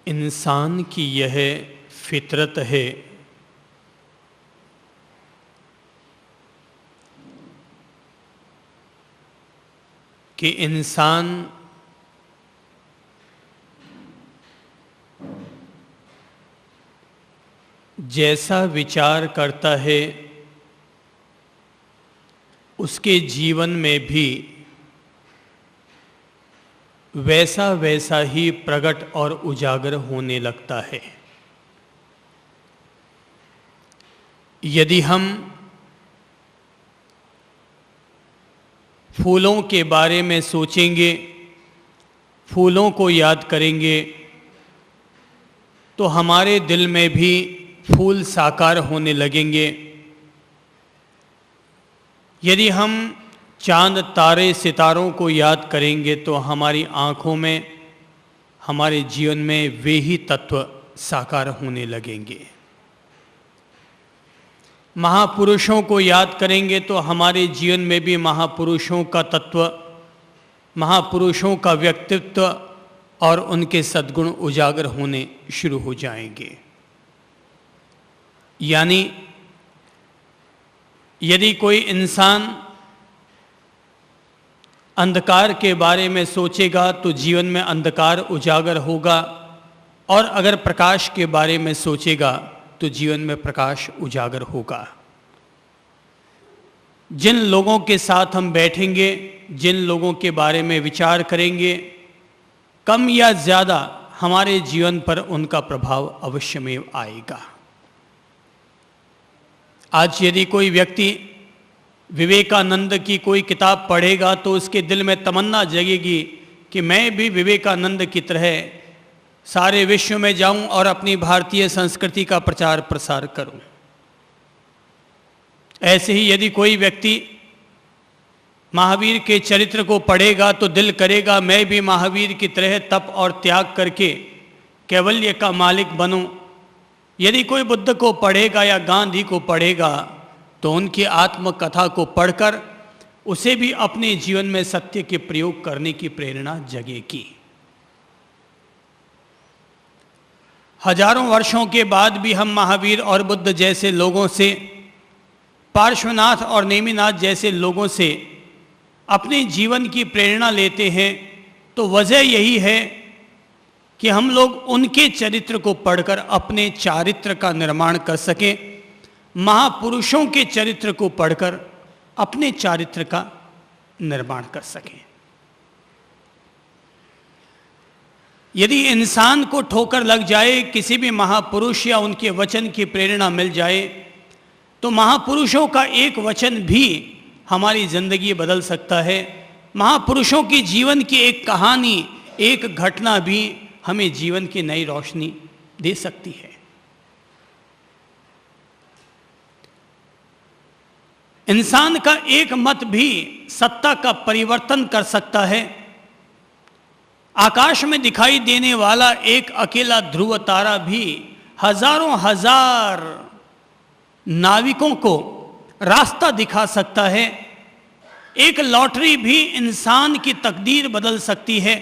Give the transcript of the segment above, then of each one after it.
इंसान की यह फितरत है कि इंसान जैसा विचार करता है उसके जीवन में भी वैसा वैसा ही प्रकट और उजागर होने लगता है। यदि हम फूलों के बारे में सोचेंगे, फूलों को याद करेंगे, तो हमारे दिल में भी फूल साकार होने लगेंगे। यदि हम चांद तारे सितारों को याद करेंगे तो हमारी आँखों में, हमारे जीवन में वे ही तत्व साकार होने लगेंगे। महापुरुषों को याद करेंगे तो हमारे जीवन में भी महापुरुषों का तत्व, महापुरुषों का व्यक्तित्व और उनके सद्गुण उजागर होने शुरू हो जाएंगे। यानी यदि कोई इंसान अंधकार के बारे में सोचेगा तो जीवन में अंधकार उजागर होगा, और अगर प्रकाश के बारे में सोचेगा तो जीवन में प्रकाश उजागर होगा। जिन लोगों के साथ हम बैठेंगे, जिन लोगों के बारे में विचार करेंगे, कम या ज़्यादा हमारे जीवन पर उनका प्रभाव अवश्यमेव आएगा। आज यदि कोई व्यक्ति विवेकानंद की कोई किताब पढ़ेगा तो उसके दिल में तमन्ना जगेगी कि मैं भी विवेकानंद की तरह सारे विश्व में जाऊं और अपनी भारतीय संस्कृति का प्रचार प्रसार करूं। ऐसे ही यदि कोई व्यक्ति महावीर के चरित्र को पढ़ेगा तो दिल करेगा मैं भी महावीर की तरह तप और त्याग करके कैवल्य का मालिक बनूं। यदि कोई बुद्ध को पढ़ेगा या गांधी को पढ़ेगा तो उनकी आत्मकथा को पढ़कर उसे भी अपने जीवन में सत्य के प्रयोग करने की प्रेरणा जगेगी। हजारों वर्षों के बाद भी हम महावीर और बुद्ध जैसे लोगों से, पार्श्वनाथ और नेमिनाथ जैसे लोगों से अपने जीवन की प्रेरणा लेते हैं, तो वजह यही है कि हम लोग उनके चरित्र को पढ़कर अपने चारित्र का निर्माण कर सकें, महापुरुषों के चरित्र को पढ़कर अपने चारित्र का निर्माण कर सकें। यदि इंसान को ठोकर लग जाए, किसी भी महापुरुष या उनके वचन की प्रेरणा मिल जाए, तो महापुरुषों का एक वचन भी हमारी जिंदगी बदल सकता है। महापुरुषों की जीवन की एक कहानी, एक घटना भी हमें जीवन की नई रोशनी दे सकती है। इंसान का एक मत भी सत्ता का परिवर्तन कर सकता है। आकाश में दिखाई देने वाला एक अकेला ध्रुव तारा भी हजारों हजार नाविकों को रास्ता दिखा सकता है। एक लॉटरी भी इंसान की तकदीर बदल सकती है।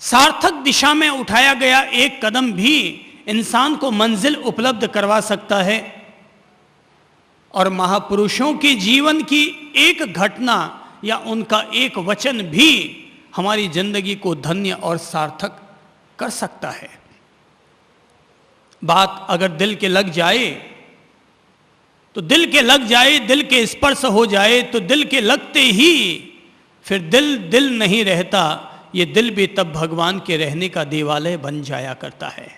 सार्थक दिशा में उठाया गया एक कदम भी इंसान को मंजिल उपलब्ध करवा सकता है। और महापुरुषों के जीवन की एक घटना या उनका एक वचन भी हमारी जिंदगी को धन्य और सार्थक कर सकता है। बात अगर दिल के लग जाए तो दिल के लग जाए, दिल के स्पर्श हो जाए तो दिल के लगते ही फिर दिल दिल नहीं रहता। ये दिल भी तब भगवान के रहने का देवालय बन जाया करता है।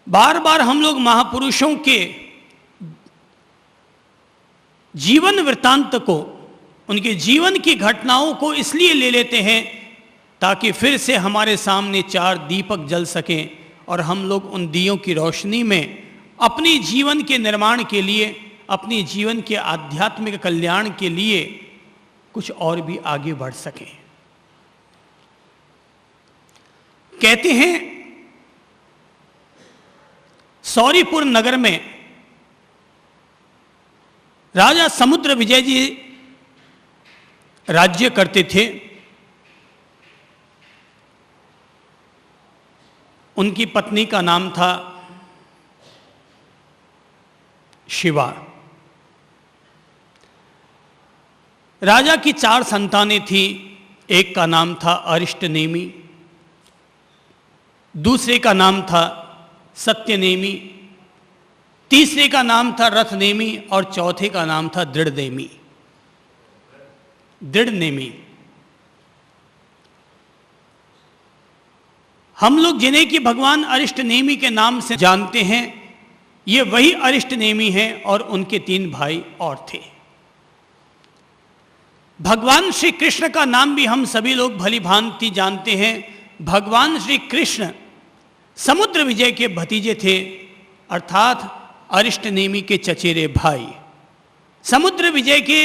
बार बार हम लोग महापुरुषों के जीवन वृत्तांत को, उनके जीवन की घटनाओं को इसलिए ले लेते हैं ताकि फिर से हमारे सामने चार दीपक जल सकें और हम लोग उन दियों की रोशनी में अपने जीवन के निर्माण के लिए, अपने जीवन के आध्यात्मिक कल्याण के लिए कुछ और भी आगे बढ़ सकें। कहते हैं सौरीपुर नगर में राजा समुद्र विजय जी राज्य करते थे। उनकी पत्नी का नाम था शिवा। राजा की 4 संतानें थी। एक का नाम था अरिष्टनेमी, दूसरे का नाम था सत्यनेमी, तीसरे का नाम था रथनेमी और चौथे का नाम था दृढ़नेमी। हम लोग जिन्हें कि भगवान अरिष्टनेमी के नाम से जानते हैं, ये वही अरिष्टनेमी हैं और उनके 3 भाई और थे। भगवान श्री कृष्ण का नाम भी हम सभी लोग भली भांति जानते हैं। भगवान श्री कृष्ण समुद्र विजय के भतीजे थे, अर्थात अरिष्टनेमी के चचेरे भाई। समुद्र विजय के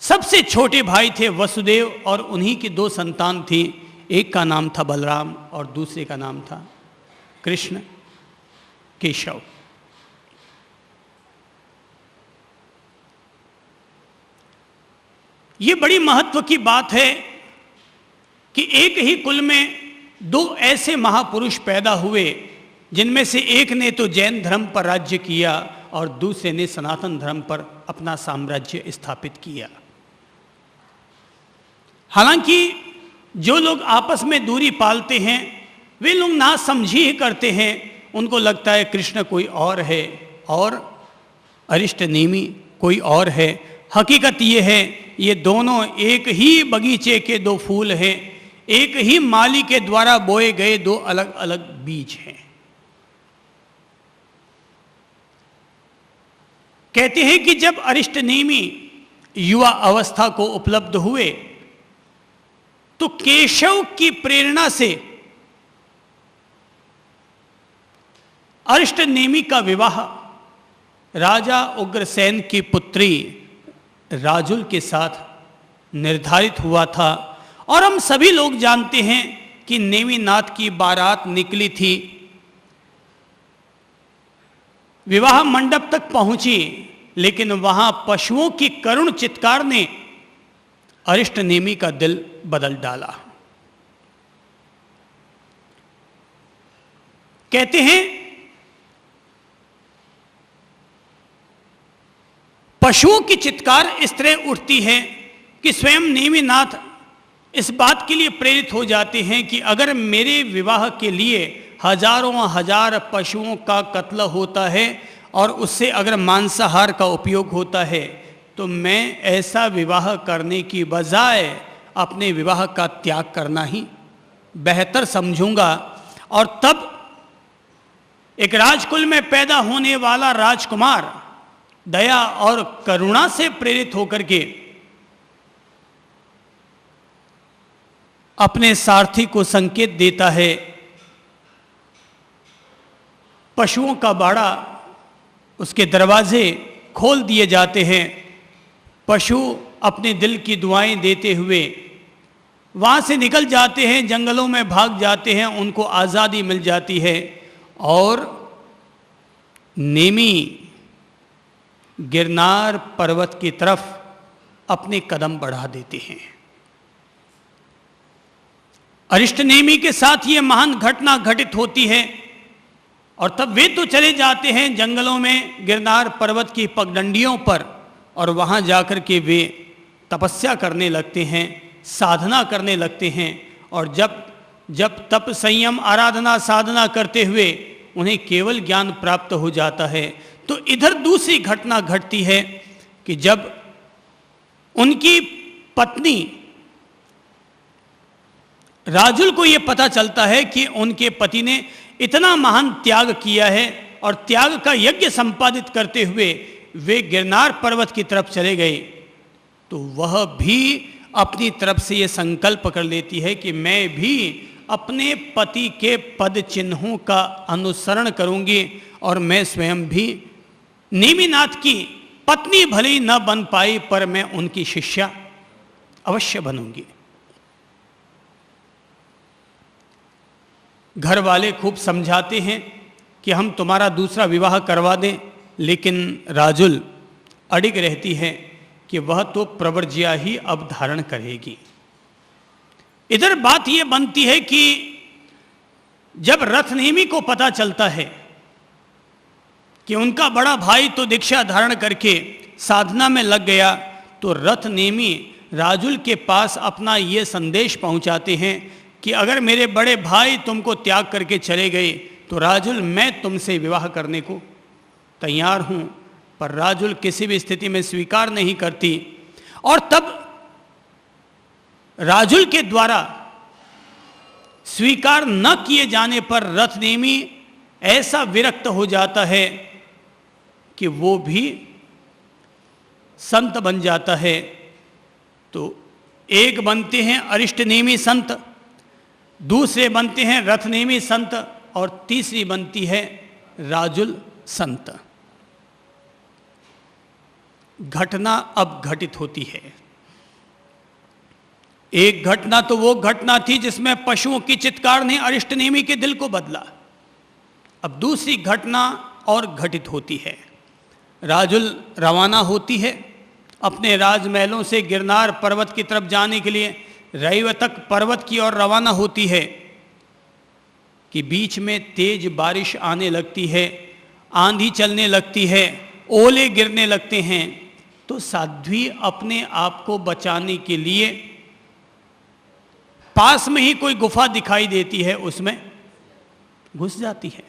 सबसे छोटे भाई थे वसुदेव और उन्हीं की 2 संतान थी। एक का नाम था बलराम और दूसरे का नाम था कृष्ण केशव। ये बड़ी महत्व की बात है कि एक ही कुल में 2 ऐसे महापुरुष पैदा हुए, जिनमें से एक ने तो जैन धर्म पर राज्य किया और दूसरे ने सनातन धर्म पर अपना साम्राज्य स्थापित किया। हालांकि जो लोग आपस में दूरी पालते हैं वे लोग ना समझी ही करते हैं। उनको लगता है कृष्ण कोई और है और अरिष्टनेमी कोई और है। हकीकत ये है, ये दोनों एक ही बगीचे के 2 फूल हैं, एक ही माली के द्वारा बोए गए 2 अलग अलग बीज हैं। कहते हैं कि जब अरिष्टनेमी युवा अवस्था को उपलब्ध हुए तो केशव की प्रेरणा से अरिष्टनेमी का विवाह राजा उग्रसेन की पुत्री राजुल के साथ निर्धारित हुआ था। और हम सभी लोग जानते हैं कि नेमिनाथ की बारात निकली थी, विवाह मंडप तक पहुंची, लेकिन वहां पशुओं की करुण चित्कार ने अरिष्टनेमी का दिल बदल डाला। कहते हैं पशुओं की चित्कार इस तरह उठती है कि स्वयं नेमिनाथ इस बात के लिए प्रेरित हो जाते हैं कि अगर मेरे विवाह के लिए हजारों हजार पशुओं का कत्ल होता है और उससे अगर मांसाहार का उपयोग होता है तो मैं ऐसा विवाह करने की बजाय अपने विवाह का त्याग करना ही बेहतर समझूंगा। और तब एक राजकुल में पैदा होने वाला राजकुमार दया और करुणा से प्रेरित होकर के अपने सारथी को संकेत देता है। पशुओं का बाड़ा, उसके दरवाजे खोल दिए जाते हैं। पशु अपने दिल की दुआएं देते हुए वहाँ से निकल जाते हैं, जंगलों में भाग जाते हैं, उनको आज़ादी मिल जाती है और नेमी गिरनार पर्वत की तरफ अपने कदम बढ़ा देते हैं। अरिष्टनेमी के साथ ये महान घटना घटित होती है और तब वे तो चले जाते हैं जंगलों में गिरनार पर्वत की पगडंडियों पर और वहाँ जाकर के वे तपस्या करने लगते हैं, साधना करने लगते हैं। और जब तप संयम आराधना साधना करते हुए उन्हें केवल ज्ञान प्राप्त हो जाता है, तो इधर दूसरी घटना घटती है कि जब उनकी पत्नी राजुल को ये पता चलता है कि उनके पति ने इतना महान त्याग किया है और त्याग का यज्ञ संपादित करते हुए वे गिरनार पर्वत की तरफ चले गए, तो वह भी अपनी तरफ से ये संकल्प कर लेती है कि मैं भी अपने पति के पद चिन्हों का अनुसरण करूंगी और मैं स्वयं भी नेमिनाथ की पत्नी भले ही न बन पाई पर मैं उनकी शिष्या अवश्य बनूंगी। घर वाले खूब समझाते हैं कि हम तुम्हारा दूसरा विवाह करवा दें, लेकिन राजुल अडिग रहती है कि वह तो प्रवर्ज्या ही अब धारण करेगी। इधर बात यह बनती है कि जब रथनेमी को पता चलता है कि उनका बड़ा भाई तो दीक्षा धारण करके साधना में लग गया, तो रथनेमी राजुल के पास अपना ये संदेश पहुंचाते हैं कि अगर मेरे बड़े भाई तुमको त्याग करके चले गए तो राजुल मैं तुमसे विवाह करने को तैयार हूं। पर राजुल किसी भी स्थिति में स्वीकार नहीं करती। और तब राजुल के द्वारा स्वीकार न किए जाने पर रथनेमी ऐसा विरक्त हो जाता है कि वो भी संत बन जाता है। तो एक बनते हैं अरिष्टनेमी संत, दूसरे बनते हैं रथनेमी संत, और तीसरी बनती है राजुल संत। घटना अब घटित होती है। एक घटना तो वो घटना थी जिसमें पशुओं की चित्कार ने अरिष्टनेमी के दिल को बदला। अब दूसरी घटना और घटित होती है। राजुल रवाना होती है अपने राजमहलों से गिरनार पर्वत की तरफ जाने के लिए। रैवतक पर्वत की ओर रवाना होती है कि बीच में तेज बारिश आने लगती है, आंधी चलने लगती है, ओले गिरने लगते हैं। तो साध्वी अपने आप को बचाने के लिए पास में ही कोई गुफा दिखाई देती है, उसमें घुस जाती है।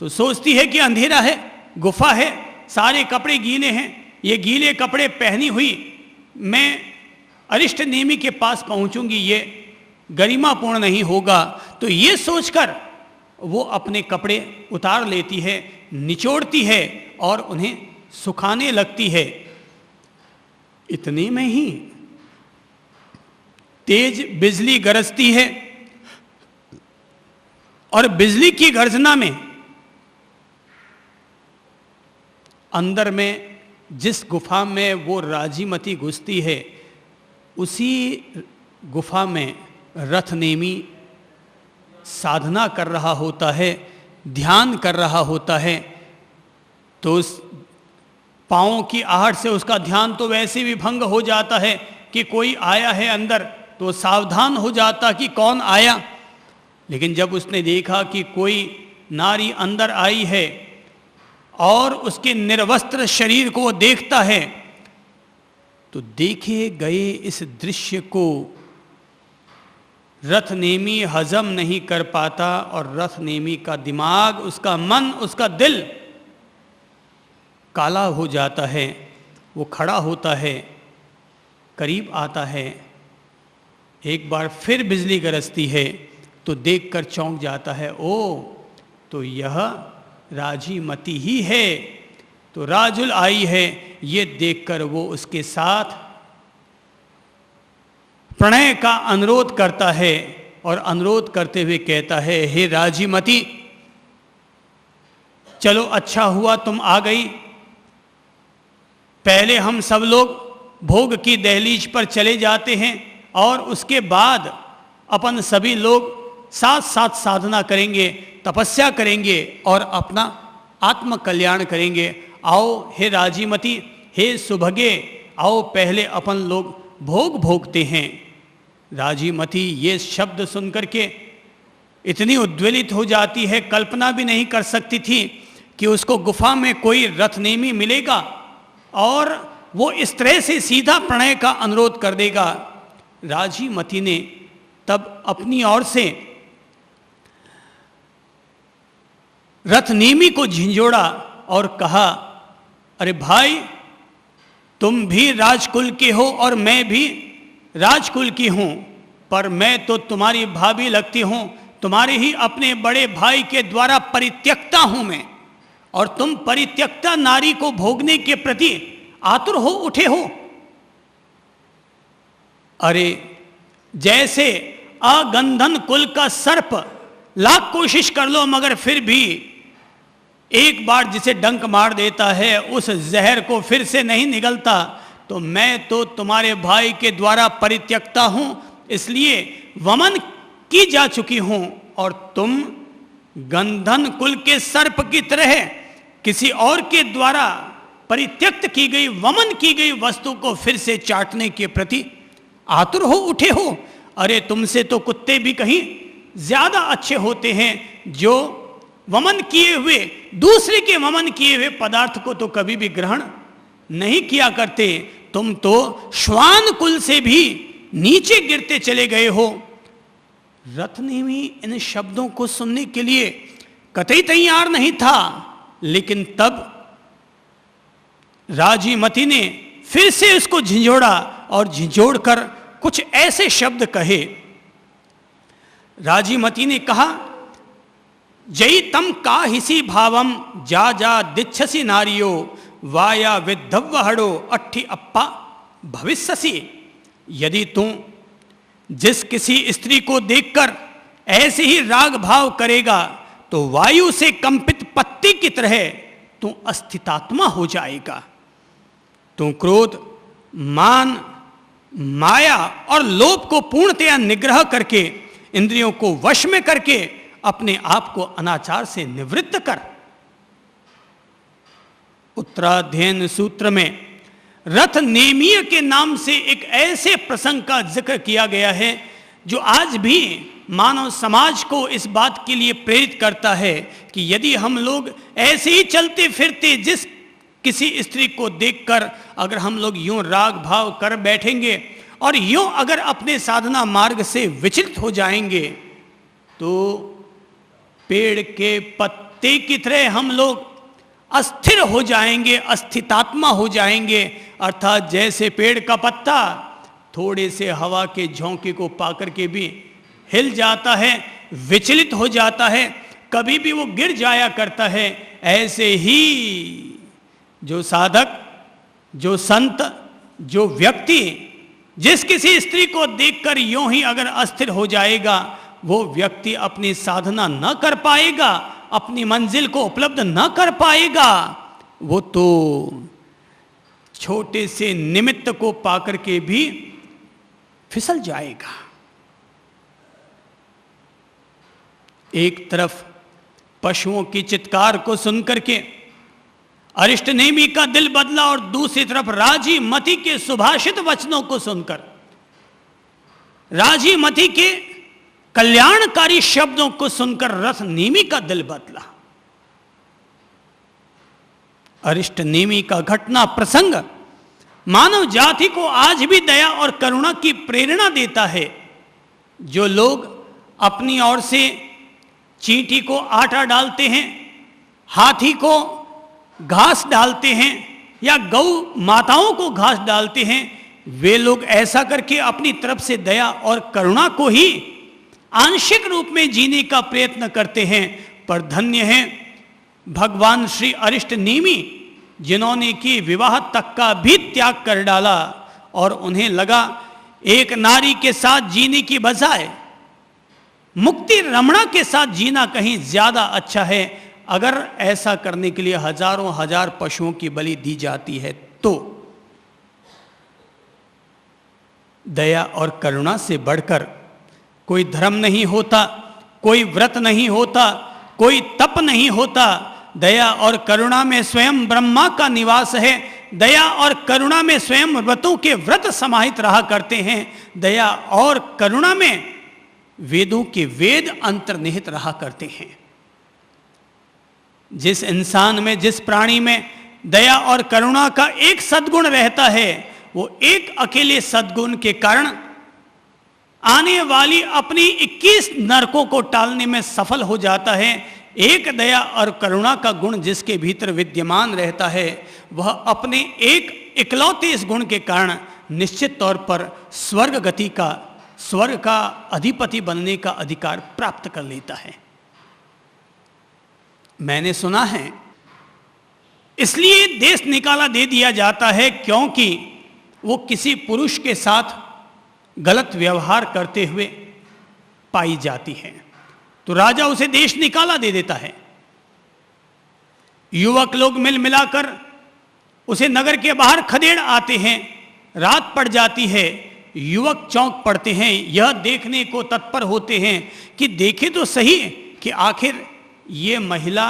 तो सोचती है कि अंधेरा है, गुफा है, सारे कपड़े गीले हैं, ये गीले कपड़े पहनी हुई मैं अरिष्टनेमी के पास पहुंचूंगी, ये गरिमापूर्ण नहीं होगा। तो ये सोचकर वो अपने कपड़े उतार लेती है, निचोड़ती है और उन्हें सुखाने लगती है। इतने में ही तेज बिजली गरजती है और बिजली की गर्जना में अंदर में जिस गुफा में वो राजीमती घुसती है, उसी गुफा में रथनेमी साधना कर रहा होता है, ध्यान कर रहा होता है। तो उस पाँवों की आहट से उसका ध्यान तो वैसे भी भंग हो जाता है कि कोई आया है अंदर, तो सावधान हो जाता कि कौन आया। लेकिन जब उसने देखा कि कोई नारी अंदर आई है और उसके निर्वस्त्र शरीर को वो देखता है, तो देखे गए इस दृश्य को रथनेमी हजम नहीं कर पाता और रथनेमी का दिमाग, उसका मन, उसका दिल काला हो जाता है। वो खड़ा होता है, करीब आता है, एक बार फिर बिजली गरजती है तो देखकर चौंक जाता है, ओ तो यह राजीमती ही है। तो राजुल आई है, ये देखकर वो उसके साथ प्रणय का अनुरोध करता है और अनुरोध करते हुए कहता है, हे राजीमती, चलो अच्छा हुआ तुम आ गई। पहले हम सब लोग भोग की दहलीज पर चले जाते हैं और उसके बाद अपन सभी लोग साथ साथ साधना करेंगे, तपस्या करेंगे और अपना आत्म कल्याण करेंगे। आओ हे राजीमती, हे सुभगे, आओ पहले अपन लोग भोग भोगते हैं। राजीमती ये शब्द सुनकर के इतनी उद्वेलित हो जाती है, कल्पना भी नहीं कर सकती थी कि उसको गुफा में कोई रथनेमी मिलेगा और वो इस तरह से सीधा प्रणय का अनुरोध कर देगा। राजीमती ने तब अपनी ओर से रथनेमी को झिंझोड़ा और कहा, अरे भाई, तुम भी राजकुल के हो और मैं भी राजकुल की हूं, पर मैं तो तुम्हारी भाभी लगती हूं, तुम्हारे ही अपने बड़े भाई के द्वारा परित्यक्ता हूं मैं, और तुम परित्यक्ता नारी को भोगने के प्रति आतुर हो उठे हो। अरे जैसे अगंधन कुल का सर्प लाख कोशिश कर लो मगर फिर भी एक बार जिसे डंक मार देता है उस जहर को फिर से नहीं निगलता, तो मैं तो तुम्हारे भाई के द्वारा परित्यक्ता हूं, इसलिए वमन की जा चुकी हूं, और तुम गंधन कुल के सर्प की तरह किसी और के द्वारा परित्यक्त की गई, वमन की गई वस्तु को फिर से चाटने के प्रति आतुर हो उठे हो। अरे तुमसे तो कुत्ते भी कहीं ज्यादा अच्छे होते हैं, जो वमन किए हुए, दूसरे के वमन किए हुए पदार्थ को तो कभी भी ग्रहण नहीं किया करते। तुम तो श्वान कुल से भी नीचे गिरते चले गए हो। रथनेमी इन शब्दों को सुनने के लिए कतई तैयार नहीं था, लेकिन तब राजीमती ने फिर से उसको झिझोड़ा और झिझोड़कर कुछ ऐसे शब्द कहे। राजीमती ने कहा, जई तम का हिसी भावम जा जा दिच्छसी नारियो वाया विद्धव्वहड़ो अट्ठी अप्पा भविष्यसि। यदि तू जिस किसी स्त्री को देखकर ऐसे ही राग भाव करेगा तो वायु से कंपित पत्ती की तरह तू अस्थितात्मा हो जाएगा। तू क्रोध, मान, माया और लोभ को पूर्णतया निग्रह करके, इंद्रियों को वश में करके अपने आप को अनाचार से निवृत्त कर। उत्तराध्ययन सूत्र में रथ नेमीय के नाम से एक ऐसे प्रसंग का जिक्र किया गया है जो आज भी मानव समाज को इस बात के लिए प्रेरित करता है कि यदि हम लोग ऐसे ही चलते फिरते जिस किसी स्त्री को देखकर अगर हम लोग यूं राग भाव कर बैठेंगे और यूं अगर अपने साधना मार्ग से विचलित हो जाएंगे तो पेड़ के पत्ते की तरह हम लोग अस्थिर हो जाएंगे, अस्थितात्मा हो जाएंगे। अर्थात जैसे पेड़ का पत्ता थोड़े से हवा के झोंके को पाकर के भी हिल जाता है, विचलित हो जाता है, कभी भी वो गिर जाया करता है, ऐसे ही जो साधक, जो संत, जो व्यक्ति जिस किसी स्त्री को देखकर यूं ही अगर अस्थिर हो जाएगा, वो व्यक्ति अपनी साधना न कर पाएगा, अपनी मंजिल को उपलब्ध न कर पाएगा। वो तो छोटे से निमित्त को पाकर के भी फिसल जाएगा। एक तरफ पशुओं की चित्कार को सुनकर के अरिष्टनेमी का दिल बदला और दूसरी तरफ राजीमती के सुभाषित वचनों को सुनकर, राजीमती के कल्याणकारी शब्दों को सुनकर रथनेमी का दिल बदला। अरिष्टनेमी का घटना प्रसंग मानव जाति को आज भी दया और करुणा की प्रेरणा देता है। जो लोग अपनी ओर से चींटी को आटा डालते हैं, हाथी को घास डालते हैं या गौ माताओं को घास डालते हैं, वे लोग ऐसा करके अपनी तरफ से दया और करुणा को ही आंशिक रूप में जीने का प्रयत्न करते हैं। पर धन्य है भगवान श्री अरिष्टनेमी, जिन्होंने कि विवाह तक का भी त्याग कर डाला और उन्हें लगा एक नारी के साथ जीने की बजाय मुक्ति रमणा के साथ जीना कहीं ज्यादा अच्छा है। अगर ऐसा करने के लिए हजारों हजार पशुओं की बलि दी जाती है तो दया और करुणा से बढ़कर कोई धर्म नहीं होता, कोई व्रत नहीं होता, कोई तप नहीं होता। दया और करुणा में स्वयं ब्रह्मा का निवास है। दया और करुणा में स्वयं व्रतों के व्रत समाहित रहा करते हैं। दया और करुणा में वेदों के वेद अंतर्निहित रहा करते हैं। जिस इंसान में, जिस प्राणी में दया और करुणा का एक सद्गुण रहता है, वो एक अकेले सद्गुण के कारण आने वाली अपनी 21 नरकों को टालने में सफल हो जाता है। एक दया और करुणा का गुण जिसके भीतर विद्यमान रहता है, वह अपने एक इकलौते इस गुण के कारण निश्चित तौर पर स्वर्ग गति का, स्वर्ग का अधिपति बनने का अधिकार प्राप्त कर लेता है। मैंने सुना है इसलिए देश निकाला दे दिया जाता है क्योंकि वो किसी पुरुष के साथ गलत व्यवहार करते हुए पाई जाती है, तो राजा उसे देश निकाला दे देता है। युवक लोग मिल मिलाकर उसे नगर के बाहर खदेड़ आते हैं। रात पड़ जाती है, युवक चौंक पड़ते हैं, यह देखने को तत्पर होते हैं कि देखे तो सही कि आखिर ये महिला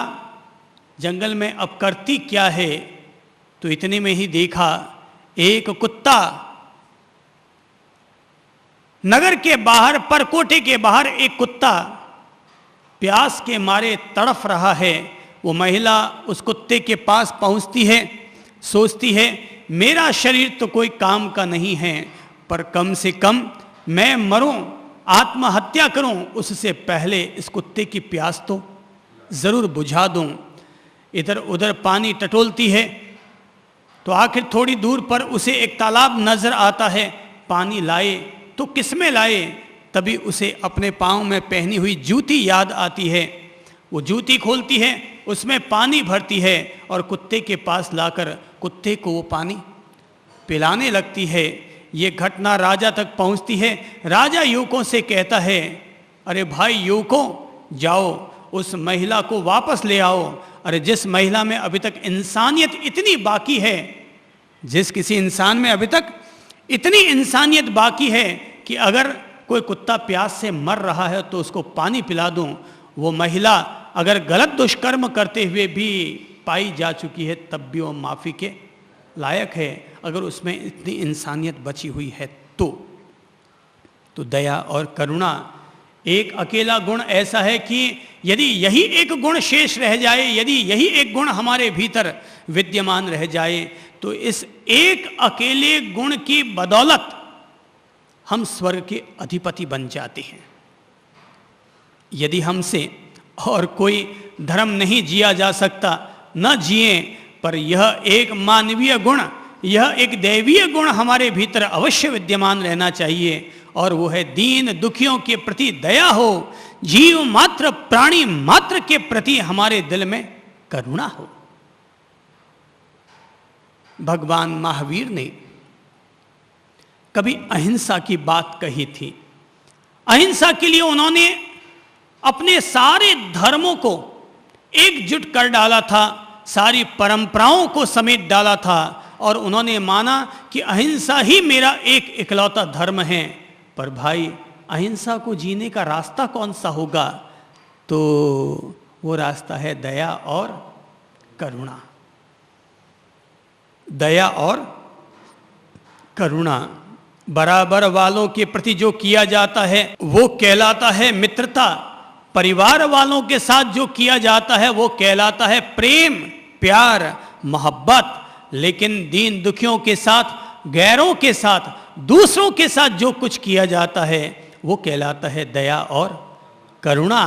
जंगल में अब करती क्या है। तो इतने में ही देखा एक कुत्ता नगर के बाहर, परकोटे के बाहर एक कुत्ता प्यास के मारे तड़फ रहा है। वो महिला उस कुत्ते के पास पहुंचती है, सोचती है मेरा शरीर तो कोई काम का नहीं है, पर कम से कम मैं मरूं, आत्महत्या करूं, उससे पहले इस कुत्ते की प्यास तो जरूर बुझा दूं। इधर उधर पानी टटोलती है तो आखिर थोड़ी दूर पर उसे एक तालाब नजर आता है। पानी लाए तो किसमें लाए, तभी उसे अपने पांव में पहनी हुई जूती याद आती है। वो जूती खोलती है, उसमें पानी भरती है और कुत्ते के पास लाकर कुत्ते को वो पानी पिलाने लगती है। ये घटना राजा तक पहुंचती है। राजा युवकों से कहता है, अरे भाई युवकों, जाओ उस महिला को वापस ले आओ। अरे जिस महिला में अभी तक इंसानियत इतनी बाकी है, जिस किसी इंसान में अभी तक इतनी इंसानियत बाकी है कि अगर कोई कुत्ता प्यास से मर रहा है तो उसको पानी पिला दूं, वो महिला अगर गलत दुष्कर्म करते हुए भी पाई जा चुकी है तब भी वो माफ़ी के लायक है, अगर उसमें इतनी इंसानियत बची हुई है तो दया और करुणा एक अकेला गुण ऐसा है कि यदि यही एक गुण शेष रह जाए, यदि यही एक गुण हमारे भीतर विद्यमान रह जाए, तो इस एक अकेले गुण की बदौलत हम स्वर्ग के अधिपति बन जाते हैं। यदि हमसे और कोई धर्म नहीं जिया जा सकता, न जिए, पर यह एक मानवीय गुण, यह एक दैवीय गुण हमारे भीतर अवश्य विद्यमान रहना चाहिए, और वो है दीन दुखियों के प्रति दया हो, जीव मात्र प्राणी मात्र के प्रति हमारे दिल में करुणा हो। भगवान महावीर ने कभी अहिंसा की बात कही थी। अहिंसा के लिए उन्होंने अपने सारे धर्मों को एकजुट कर डाला था, सारी परंपराओं को समेट डाला था, और उन्होंने माना कि अहिंसा ही मेरा एक इकलौता धर्म है। पर भाई, अहिंसा को जीने का रास्ता कौन सा होगा? तो वो रास्ता है दया और करुणा। दया और करुणा, बराबर वालों के प्रति जो किया जाता है वो कहलाता है मित्रता, परिवार वालों के साथ जो किया जाता है वो कहलाता है प्रेम, प्यार, मोहब्बत। लेकिन दीन दुखियों के साथ, गैरों के साथ, दूसरों के साथ जो कुछ किया जाता है वो कहलाता है दया और करुणा।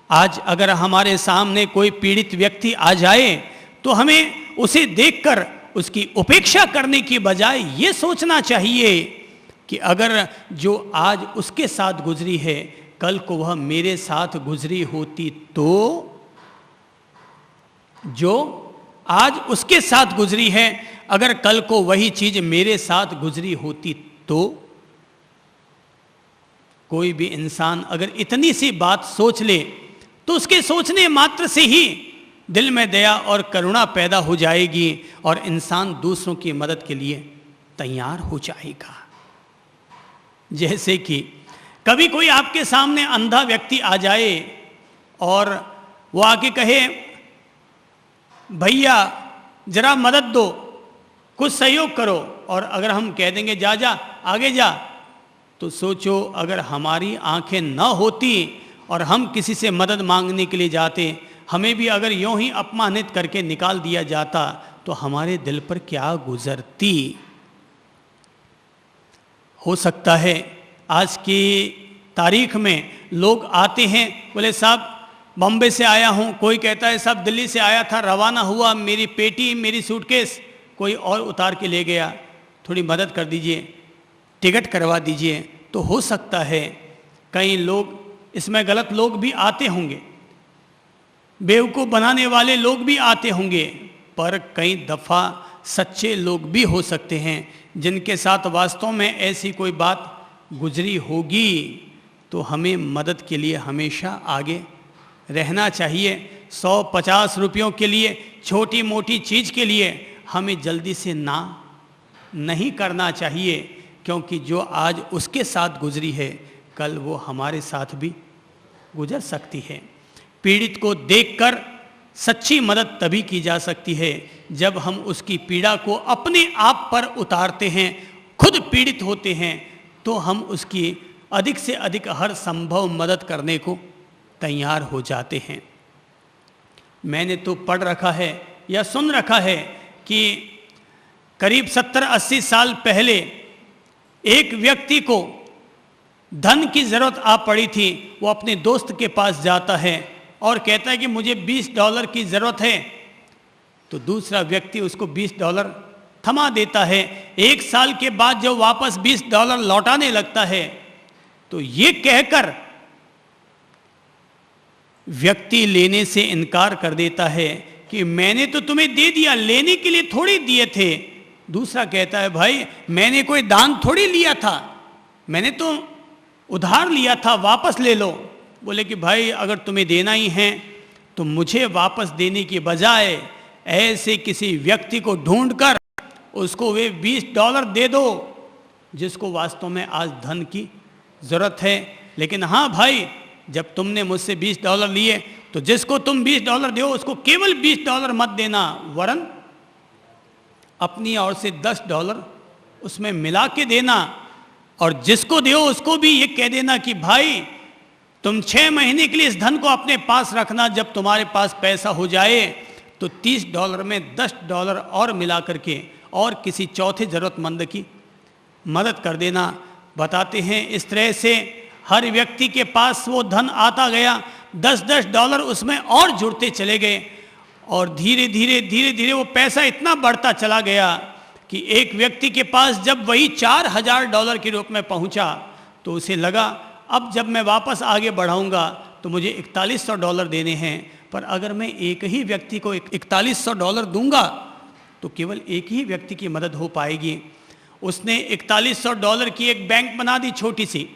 आज अगर हमारे सामने कोई पीड़ित व्यक्ति आ जाए तो हमें उसे देखकर उसकी उपेक्षा करने की बजाय ये सोचना चाहिए कि अगर जो आज उसके साथ गुजरी है, कल को वह मेरे साथ गुजरी होती तो, जो आज उसके साथ गुजरी है, अगर कल को वही चीज मेरे साथ गुजरी होती तो। कोई भी इंसान अगर इतनी सी बात सोच ले तो उसके सोचने मात्र से ही दिल में दया और करुणा पैदा हो जाएगी और इंसान दूसरों की मदद के लिए तैयार हो जाएगा। जैसे कि कभी कोई आपके सामने अंधा व्यक्ति आ जाए और वो आके कहे, भैया जरा मदद दो, कुछ सहयोग करो, और अगर हम कह देंगे जा जा आगे जा, तो सोचो अगर हमारी आंखें न होती और हम किसी से मदद मांगने के लिए जाते, हमें भी अगर यूं ही अपमानित करके निकाल दिया जाता तो हमारे दिल पर क्या गुजरती। हो सकता है आज की तारीख में लोग आते हैं, बोले साहब बॉम्बे से आया हूं, कोई कहता है साहब दिल्ली से आया था, रवाना हुआ, मेरी पेटी मेरी सूटकेस कोई और उतार के ले गया, थोड़ी मदद कर दीजिए, टिकट करवा दीजिए। तो हो सकता है कई लोग इसमें गलत लोग भी आते होंगे, बेवकूफ़ बनाने वाले लोग भी आते होंगे, पर कई दफ़ा सच्चे लोग भी हो सकते हैं जिनके साथ वास्तव में ऐसी कोई बात गुजरी होगी। तो हमें मदद के लिए हमेशा आगे रहना चाहिए। 100-50 रुपयों के लिए, छोटी मोटी चीज़ के लिए हमें जल्दी से ना नहीं करना चाहिए, क्योंकि जो आज उसके साथ गुजरी है कल वो हमारे साथ भी गुजर सकती है। पीड़ित को देखकर सच्ची मदद तभी की जा सकती है जब हम उसकी पीड़ा को अपने आप पर उतारते हैं, खुद पीड़ित होते हैं, तो हम उसकी अधिक से अधिक हर संभव मदद करने को तैयार हो जाते हैं। मैंने तो पढ़ रखा है या सुन रखा है कि करीब 70-80 साल पहले एक व्यक्ति को धन की ज़रूरत आ पड़ी थी। वो अपने दोस्त के पास जाता है और कहता है कि मुझे $20 की ज़रूरत है। तो दूसरा व्यक्ति उसको $20 थमा देता है। 1 साल के बाद जब वापस $20 लौटाने लगता है तो ये कहकर व्यक्ति लेने से इनकार कर देता है कि मैंने तो तुम्हें दे दिया, लेने के लिए थोड़ी दिए थे। दूसरा कहता है भाई मैंने कोई दान थोड़ी लिया था, मैंने तो उधार लिया था, वापस ले लो। बोले कि भाई अगर तुम्हें देना ही है तो मुझे वापस देने की बजाय ऐसे किसी व्यक्ति को ढूंढकर उसको वे $20 दे दो जिसको वास्तव में आज धन की ज़रूरत है। लेकिन हाँ भाई, जब तुमने मुझसे $20 लिए तो जिसको तुम $20 दो उसको केवल $20 मत देना, वरन अपनी ओर से $10 उसमें मिला के देना। और जिसको दो उसको भी ये कह देना कि भाई तुम 6 महीने के लिए इस धन को अपने पास रखना, जब तुम्हारे पास पैसा हो जाए तो $30 में $10 और मिला करके और किसी चौथे ज़रूरतमंद की मदद कर देना। बताते हैं इस तरह से हर व्यक्ति के पास वो धन आता गया, $10 उसमें और जुड़ते चले गए और धीरे धीरे वो पैसा इतना बढ़ता चला गया कि एक व्यक्ति के पास जब वही $4000 के रूप में पहुंचा तो उसे लगा अब जब मैं वापस आगे बढ़ाऊंगा तो मुझे $4100 देने हैं, पर अगर मैं एक ही व्यक्ति को $4100 दूंगा तो केवल एक ही व्यक्ति की मदद हो पाएगी। उसने $4100 की एक बैंक बना दी छोटी सी,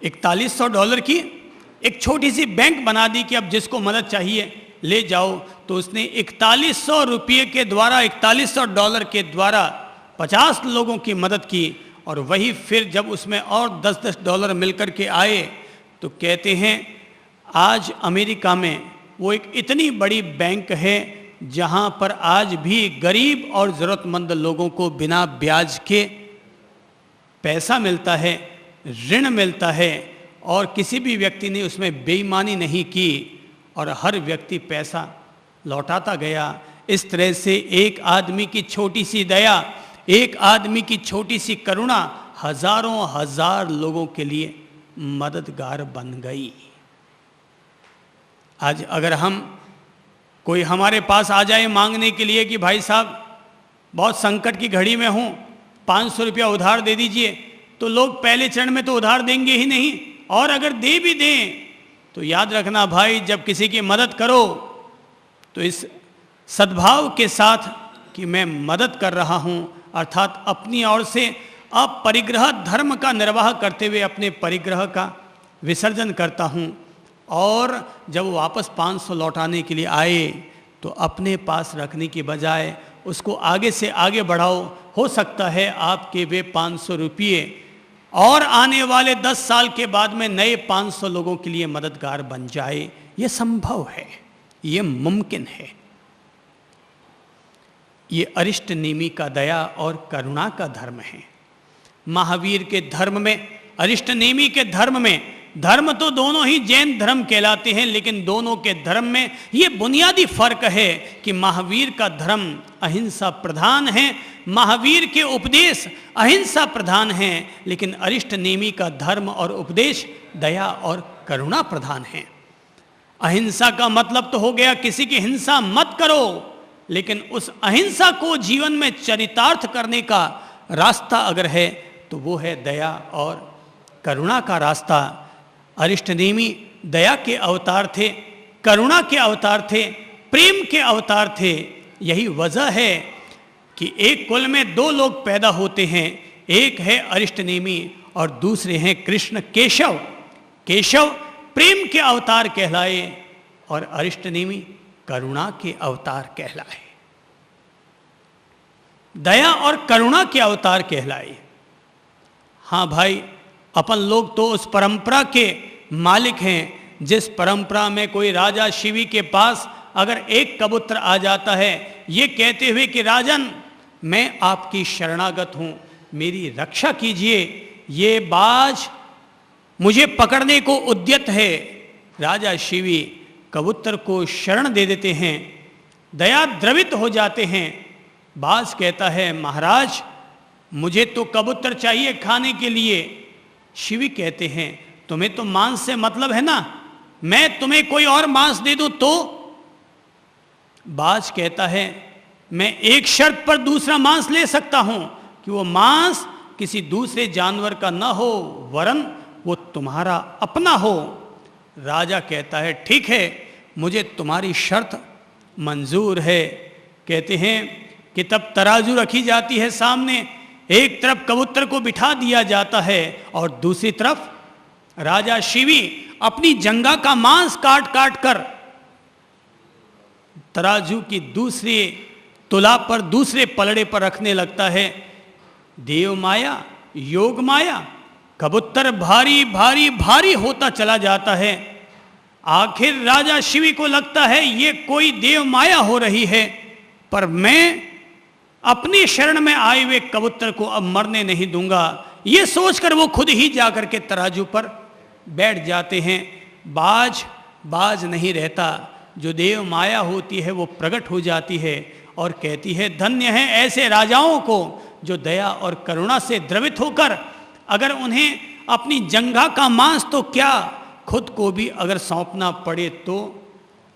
$4100 की एक छोटी सी बैंक बना दी कि अब जिसको मदद चाहिए ले जाओ। तो उसने $4100 के द्वारा, $4100 के द्वारा 50 लोगों की मदद की। और वही फिर जब उसमें और $10 मिलकर के आए तो कहते हैं आज अमेरिका में वो एक इतनी बड़ी बैंक है जहां पर आज भी गरीब और ज़रूरतमंद लोगों को बिना ब्याज के पैसा मिलता है, ऋण मिलता है, और किसी भी व्यक्ति ने उसमें बेईमानी नहीं की और हर व्यक्ति पैसा लौटाता गया। इस तरह से एक आदमी की छोटी सी दया, एक आदमी की छोटी सी करुणा हजारों हजार लोगों के लिए मददगार बन गई। आज अगर हम कोई हमारे पास आ जाए मांगने के लिए कि भाई साहब बहुत संकट की घड़ी में हूँ, 500 रुपया उधार दे दीजिए, तो लोग पहले चरण में तो उधार देंगे ही नहीं, और अगर दे भी दें तो याद रखना भाई जब किसी की मदद करो तो इस सद्भाव के साथ कि मैं मदद कर रहा हूँ, अर्थात अपनी ओर से अपरिग्रह धर्म का निर्वाह करते हुए अपने परिग्रह का विसर्जन करता हूँ। और जब वापस 500 लौटाने के लिए आए तो अपने पास रखने की बजाय उसको आगे से आगे बढ़ाओ। हो सकता है आपके वे 500 रुपये और आने वाले 10 साल के बाद में नए 500 लोगों के लिए मददगार बन जाए। ये संभव है, ये मुमकिन है। ये अरिष्ट नेमि का दया और करुणा का धर्म है। महावीर के धर्म में, अरिष्ट नेमि के धर्म में, धर्म तो दोनों ही जैन धर्म कहलाते हैं, लेकिन दोनों के धर्म में ये बुनियादी फर्क है कि महावीर का धर्म अहिंसा प्रधान है, महावीर के उपदेश अहिंसा प्रधान हैं, लेकिन अरिष्ट नेमि का धर्म और उपदेश दया और करुणा प्रधान है। अहिंसा का मतलब तो हो गया किसी की हिंसा मत करो, लेकिन उस अहिंसा को जीवन में चरितार्थ करने का रास्ता अगर है तो वो है दया और करुणा का रास्ता। अरिष्ट नेमि दया के अवतार थे, करुणा के अवतार थे, प्रेम के अवतार थे। यही वजह है कि एक कुल में 2 लोग पैदा होते हैं, एक है अरिष्ट नेमि और दूसरे हैं कृष्ण केशव। केशव प्रेम के अवतार कहलाए और अरिष्ट नेमि करुणा के अवतार कहलाए, दया और करुणा के अवतार कहलाए। हाँ भाई, अपन लोग तो उस परंपरा के मालिक हैं जिस परंपरा में कोई राजा शिवी के पास अगर एक कबूतर आ जाता है ये कहते हुए कि राजन मैं आपकी शरणागत हूं, मेरी रक्षा कीजिए, ये बाज मुझे पकड़ने को उद्यत है। राजा शिवी कबूतर को शरण दे देते हैं, दया द्रवित हो जाते हैं। बाज कहता है महाराज मुझे तो कबूतर चाहिए खाने के लिए। शिवी कहते हैं तुम्हें तो मांस से मतलब है ना, मैं तुम्हें कोई और मांस दे दूं तो? बाज कहता है मैं एक शर्त पर दूसरा मांस ले सकता हूं कि वो मांस किसी दूसरे जानवर का न हो, वरन वो तुम्हारा अपना हो। राजा कहता है ठीक है, मुझे तुम्हारी शर्त मंजूर है। कहते हैं कि तब तराजू रखी जाती है सामने, एक तरफ कबूतर को बिठा दिया जाता है और दूसरी तरफ राजा शिवी अपनी जंगा का मांस काट काट कर तराजू की दूसरी तुला पर, दूसरे पलड़े पर रखने लगता है। देव माया, योग माया, कबूतर भारी भारी भारी होता चला जाता है। आखिर राजा शिवी को लगता है ये कोई देव माया हो रही है, पर मैं अपनी शरण में आए हुए कबूतर को अब मरने नहीं दूंगा। ये सोचकर वो खुद ही जाकर के तराजू पर बैठ जाते हैं। बाज नहीं रहता, जो देव माया होती है वो प्रकट हो जाती है और कहती है धन्य है ऐसे राजाओं को जो दया और करुणा से द्रवित होकर अगर उन्हें अपनी जंघा का मांस तो क्या खुद को भी अगर सौंपना पड़े तो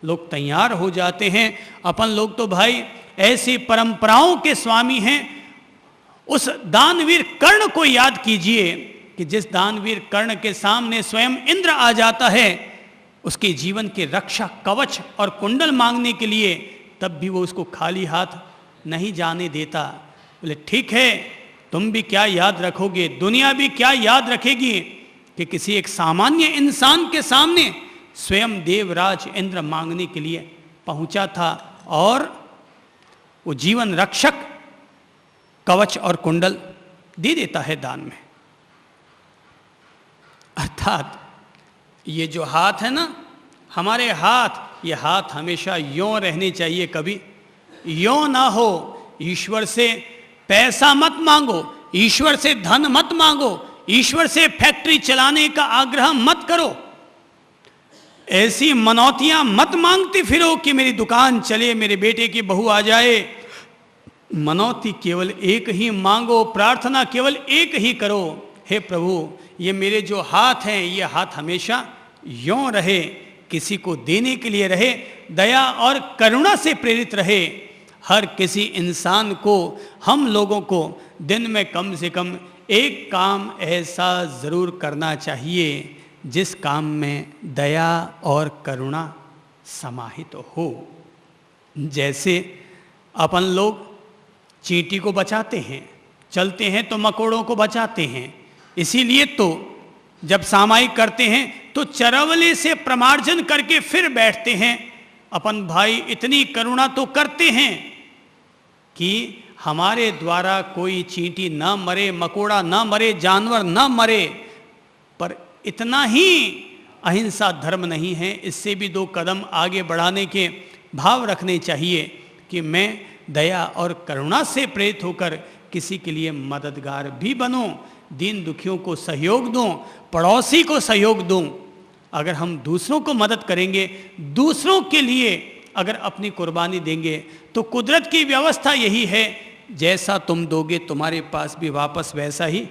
लोग तैयार हो जाते हैं। अपन लोग तो भाई ऐसी परंपराओं के स्वामी हैं। उस दानवीर कर्ण को याद कीजिए कि जिस दानवीर कर्ण के सामने स्वयं इंद्र आ जाता है उसके जीवन के रक्षा कवच और कुंडल मांगने के लिए, तब भी वो उसको खाली हाथ नहीं जाने देता। बोले ठीक है, तुम भी क्या याद रखोगे, दुनिया भी क्या याद रखेगी कि किसी एक सामान्य इंसान के सामने स्वयं देवराज इंद्र मांगने के लिए पहुंचा था और वो जीवन रक्षक कवच और कुंडल दे देता है दान में। अर्थात ये जो हाथ है ना, हमारे हाथ, ये हाथ हमेशा यों रहने चाहिए, कभी यों ना हो। ईश्वर से पैसा मत मांगो, ईश्वर से धन मत मांगो, ईश्वर से फैक्ट्री चलाने का आग्रह मत करो, ऐसी मनौतियां मत मांगते फिरो कि मेरी दुकान चले, मेरे बेटे की बहू आ जाए। मनौती केवल एक ही मांगो, प्रार्थना केवल एक ही करो, हे प्रभु ये मेरे जो हाथ हैं ये हाथ हमेशा यों रहे, किसी को देने के लिए रहे, दया और करुणा से प्रेरित रहे। हर किसी इंसान को, हम लोगों को दिन में कम से कम एक काम ऐसा ज़रूर करना चाहिए जिस काम में दया और करुणा समाहित हो। जैसे अपन लोग चींटी को बचाते हैं, चलते हैं तो मकोड़ों को बचाते हैं, इसीलिए तो जब सामायिक करते हैं तो चरवले से प्रमार्जन करके फिर बैठते हैं। अपन भाई इतनी करुणा तो करते हैं कि हमारे द्वारा कोई चींटी ना मरे, मकोड़ा ना मरे, जानवर ना मरे, पर इतना ही अहिंसा धर्म नहीं है। इससे भी 2 कदम आगे बढ़ाने के भाव रखने चाहिए कि मैं दया और करुणा से प्रेरित होकर किसी के लिए मददगार भी बनूं, दीन दुखियों को सहयोग दूं, पड़ोसी को सहयोग दूं। अगर हम दूसरों को मदद करेंगे, दूसरों के लिए अगर अपनी कुर्बानी देंगे, तो कुदरत की व्यवस्था यही है, जैसा तुम दोगे तुम्हारे पास भी वापस वैसा ही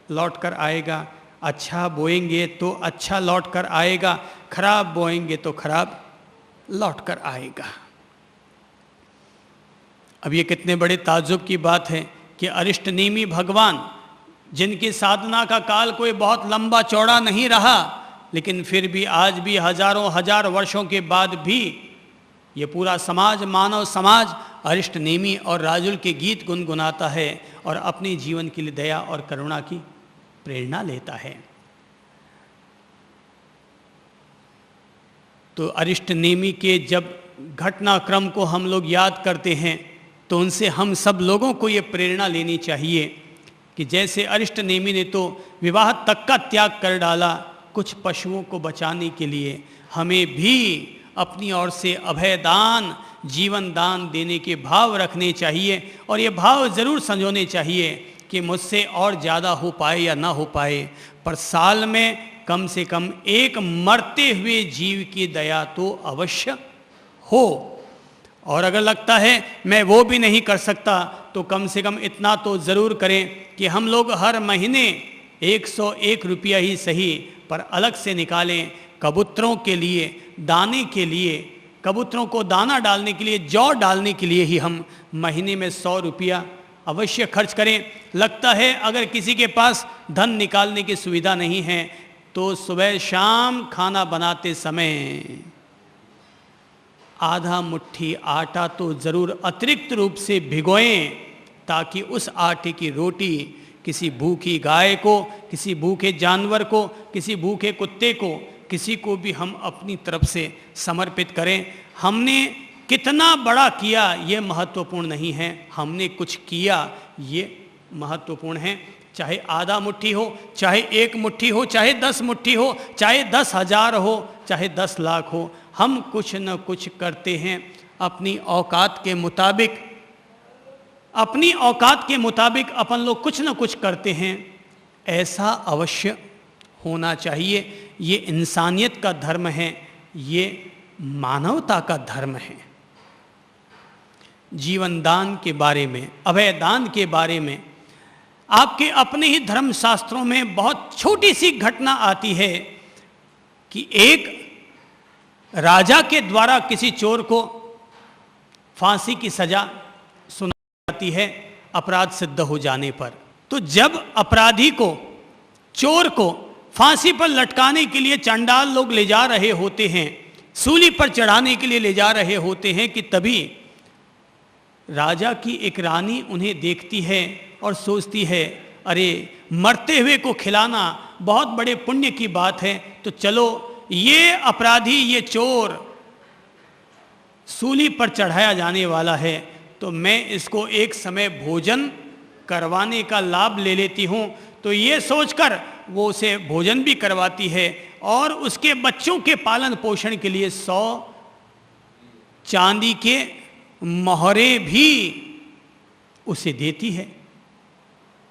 लौट कर आएगा। अच्छा बोएंगे तो अच्छा लौट कर आएगा, खराब बोएंगे तो खराब लौट कर आएगा। अब ये कितने बड़े ताज्जुब की बात है कि अरिष्ट नेमी भगवान, जिनकी साधना का काल कोई बहुत लंबा चौड़ा नहीं रहा, लेकिन फिर भी आज भी हजारों हजार वर्षों के बाद भी ये पूरा समाज, मानव समाज अरिष्ट नेमी और राजुल के गीत गुनगुनाता है और अपने जीवन के लिए दया और करुणा की प्रेरणा लेता है। तो अरिष्ट नेमी के जब घटनाक्रम को हम लोग याद करते हैं तो उनसे हम सब लोगों को ये प्रेरणा लेनी चाहिए कि जैसे अरिष्ट नेमी ने तो विवाह तक का त्याग कर डाला कुछ पशुओं को बचाने के लिए, हमें भी अपनी ओर से अभय दान, जीवन दान देने के भाव रखने चाहिए और ये भाव ज़रूर संजोने चाहिए कि मुझसे और ज़्यादा हो पाए या ना हो पाए, पर साल में कम से कम एक मरते हुए जीव की दया तो अवश्य हो। और अगर लगता है मैं वो भी नहीं कर सकता तो कम से कम इतना तो ज़रूर करें कि हम लोग हर महीने 101 रुपया ही सही पर अलग से निकालें कबूतरों के लिए, दाने के लिए, कबूतरों को दाना डालने के लिए, जौ डालने के लिए ही हम महीने में 100 रुपया अवश्य खर्च करें। लगता है अगर किसी के पास धन निकालने की सुविधा नहीं है तो सुबह शाम खाना बनाते समय आधा मुट्ठी आटा तो ज़रूर अतिरिक्त रूप से भिगोएं, ताकि उस आटे की रोटी किसी भूखी गाय को, किसी भूखे जानवर को, किसी भूखे कुत्ते को, किसी को भी हम अपनी तरफ से समर्पित करें। हमने कितना बड़ा किया ये महत्वपूर्ण नहीं है, हमने कुछ किया ये महत्वपूर्ण है। चाहे आधा मुट्ठी हो, चाहे 1 मुट्ठी हो, चाहे 10 मुट्ठी हो, चाहे 10,000 हो, चाहे 10 लाख हो, हम कुछ न कुछ करते हैं अपनी औकात के मुताबिक। अपनी औकात के मुताबिक अपन लोग कुछ न कुछ करते हैं, ऐसा अवश्य होना चाहिए। ये इंसानियत का धर्म है, ये मानवता का धर्म है। जीवन दान के बारे में, अभय दान के बारे में आपके अपने ही धर्म शास्त्रों में बहुत छोटी सी घटना आती है कि एक राजा के द्वारा किसी चोर को फांसी की सजा सुनाई जाती है अपराध सिद्ध हो जाने पर। तो जब अपराधी को, चोर को फांसी पर लटकाने के लिए चंडाल लोग ले जा रहे होते हैं, सूली पर चढ़ाने के लिए ले जा रहे होते हैं, कि तभी राजा की एक रानी उन्हें देखती है और सोचती है अरे मरते हुए को खिलाना बहुत बड़े पुण्य की बात है, तो चलो ये अपराधी, ये चोर सूली पर चढ़ाया जाने वाला है, तो मैं इसको एक समय भोजन करवाने का लाभ ले लेती हूँ। तो ये सोचकर वो उसे भोजन भी करवाती है और उसके बच्चों के पालन पोषण के लिए 100 चांदी के मोहरे भी उसे देती है।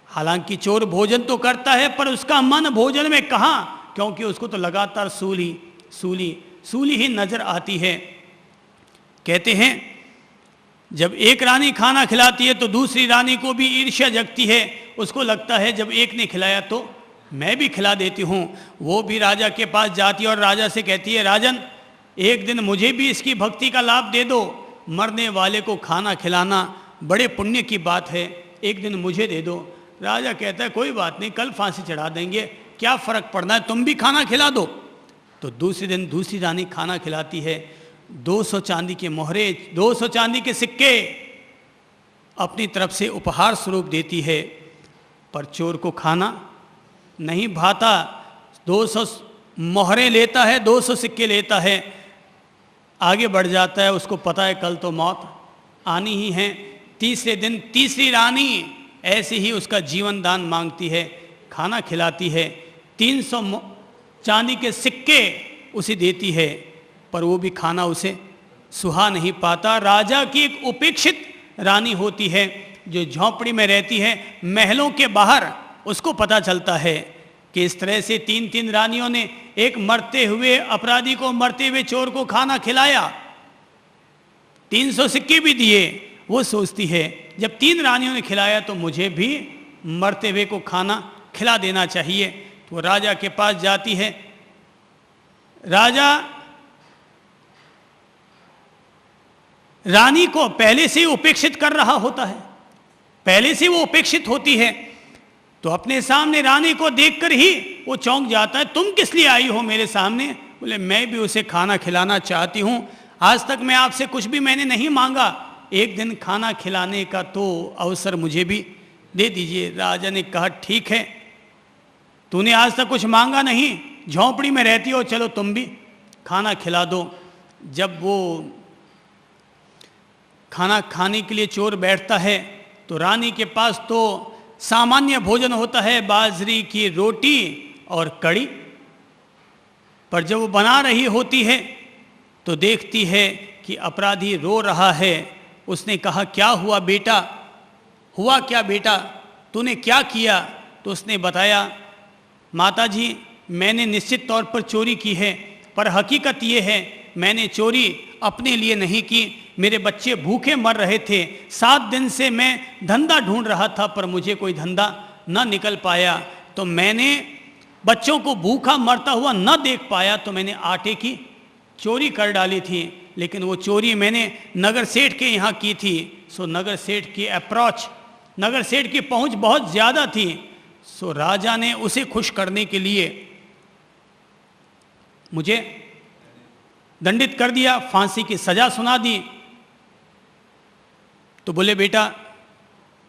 हालांकि चोर भोजन तो करता है पर उसका मन भोजन में कहाँ, क्योंकि उसको तो लगातार सूली सूली सूली ही नजर आती है। कहते हैं जब एक रानी खाना खिलाती है तो दूसरी रानी को भी ईर्ष्या जगती है, उसको लगता है जब एक ने खिलाया तो मैं भी खिला देती हूँ। वो भी राजा के पास जाती है और राजा से कहती है राजन एक दिन मुझे भी इसकी भक्ति का लाभ दे दो, मरने वाले को खाना खिलाना बड़े पुण्य की बात है, एक दिन मुझे दे दो। राजा कहता है कोई बात नहीं, कल फांसी चढ़ा देंगे, क्या फ़र्क पड़ना है, तुम भी खाना खिला दो। तो दूसरे दिन दूसरी रानी खाना खिलाती है, 200 चांदी के मोहरे, 200 चांदी के सिक्के अपनी तरफ से उपहार स्वरूप देती है, पर चोर को खाना नहीं भाता। 200 मोहरे लेता है, 200 सिक्के लेता है, आगे बढ़ जाता है, उसको पता है कल तो मौत आनी ही है। तीसरे दिन तीसरी रानी ऐसे ही उसका जीवन दान मांगती है, खाना खिलाती है, 300 चांदी के सिक्के उसे देती है, पर वो भी खाना उसे सुहा नहीं पाता। राजा की एक उपेक्षित रानी होती है जो झोंपड़ी में रहती है महलों के बाहर, उसको पता चलता है कि इस तरह से 3 रानियों ने एक मरते हुए अपराधी को, मरते हुए चोर को खाना खिलाया, 300 सिक्के भी दिए। वो सोचती है जब 3 रानियों ने खिलाया तो मुझे भी मरते हुए को खाना खिला देना चाहिए। तो राजा के पास जाती है। राजा रानी को पहले से ही उपेक्षित कर रहा होता है, पहले से वो उपेक्षित होती है, तो अपने सामने रानी को देखकर ही वो चौंक जाता है, तुम किस लिए आई हो मेरे सामने? बोले मैं भी उसे खाना खिलाना चाहती हूँ, आज तक मैं आपसे कुछ भी मैंने नहीं मांगा, एक दिन खाना खिलाने का तो अवसर मुझे भी दे दीजिए। राजा ने कहा ठीक है, तूने आज तक कुछ मांगा नहीं, झोंपड़ी में रहती हो, चलो तुम भी खाना खिला दो। जब वो खाना खाने के लिए चोर बैठता है तो रानी के पास तो सामान्य भोजन होता है, बाजरी की रोटी और कड़ी, पर जब वो बना रही होती है तो देखती है कि अपराधी रो रहा है। उसने कहा, क्या हुआ बेटा, हुआ क्या बेटा, तूने क्या किया? तो उसने बताया, माताजी मैंने निश्चित तौर पर चोरी की है, पर हकीकत ये है मैंने चोरी अपने लिए नहीं की। मेरे बच्चे भूखे मर रहे थे, 7 दिन से मैं धंधा ढूंढ रहा था, पर मुझे कोई धंधा न निकल पाया। तो मैंने बच्चों को भूखा मरता हुआ न देख पाया, तो मैंने आटे की चोरी कर डाली थी। लेकिन वो चोरी मैंने नगर सेठ के यहाँ की थी। सो नगर सेठ की अप्रोच, नगर सेठ की पहुँच बहुत ज़्यादा थी। सो राजा ने उसे खुश करने के लिए मुझे दंडित कर दिया, फांसी की सजा सुना दी। तो बोले, बेटा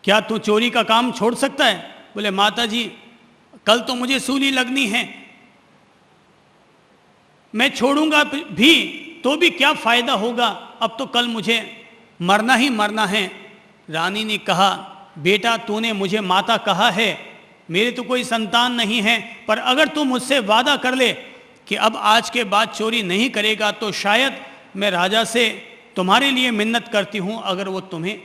क्या तू चोरी का काम छोड़ सकता है? बोले, माताजी कल तो मुझे सूली लगनी है, मैं छोड़ूंगा भी तो भी क्या फायदा होगा, अब तो कल मुझे मरना ही मरना है। रानी ने कहा, बेटा तूने मुझे माता कहा है, मेरे तो कोई संतान नहीं है, पर अगर तू मुझसे वादा कर ले कि अब आज के बाद चोरी नहीं करेगा, तो शायद मैं राजा से तुम्हारे लिए मिन्नत करती हूँ, अगर वो तुम्हें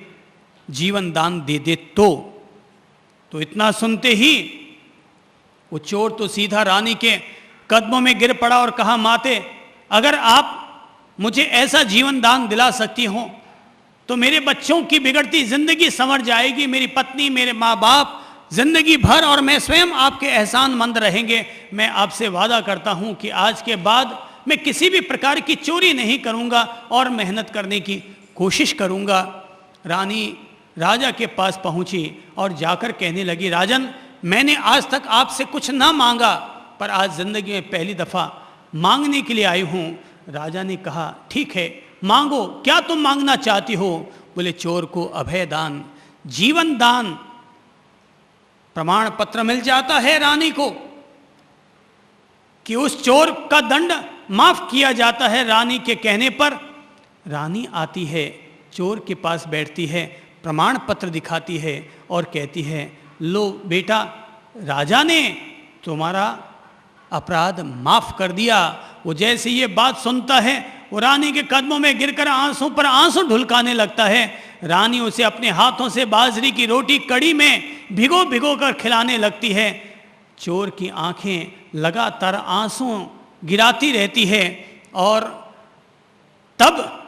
जीवन दान दे दे तो इतना सुनते ही वो चोर तो सीधा रानी के कदमों में गिर पड़ा और कहा, माते अगर आप मुझे ऐसा जीवन दान दिला सकती हो तो मेरे बच्चों की बिगड़ती जिंदगी संवर जाएगी, मेरी पत्नी, मेरे माँ बाप जिंदगी भर और मैं स्वयं आपके एहसानमंद रहेंगे। मैं आपसे वादा करता हूं कि आज के बाद मैं किसी भी प्रकार की चोरी नहीं करूंगा और मेहनत करने की कोशिश करूंगा। रानी राजा के पास पहुंची और जाकर कहने लगी, राजन मैंने आज तक आपसे कुछ ना मांगा, पर आज जिंदगी में पहली दफा मांगने के लिए आई हूं। राजा ने कहा, ठीक है मांगो, क्या तुम मांगना चाहती हो? बोले, चोर को अभय दान, जीवन दान। प्रमाण पत्र मिल जाता है रानी को कि उस चोर का दंड माफ किया जाता है। रानी के कहने पर रानी आती है, चोर के पास बैठती है, प्रमाण पत्र दिखाती है और कहती है, लो बेटा, राजा ने तुम्हारा अपराध माफ कर दिया। वो जैसे ये बात सुनता है, वो रानी के कदमों में गिरकर आंसू पर आंसू ढुलकाने लगता है। रानी उसे अपने हाथों से बाजरी की रोटी कड़ी में भिगो भिगो कर खिलाने लगती है। चोर की आंखें लगातार आंसू गिराती रहती है और तब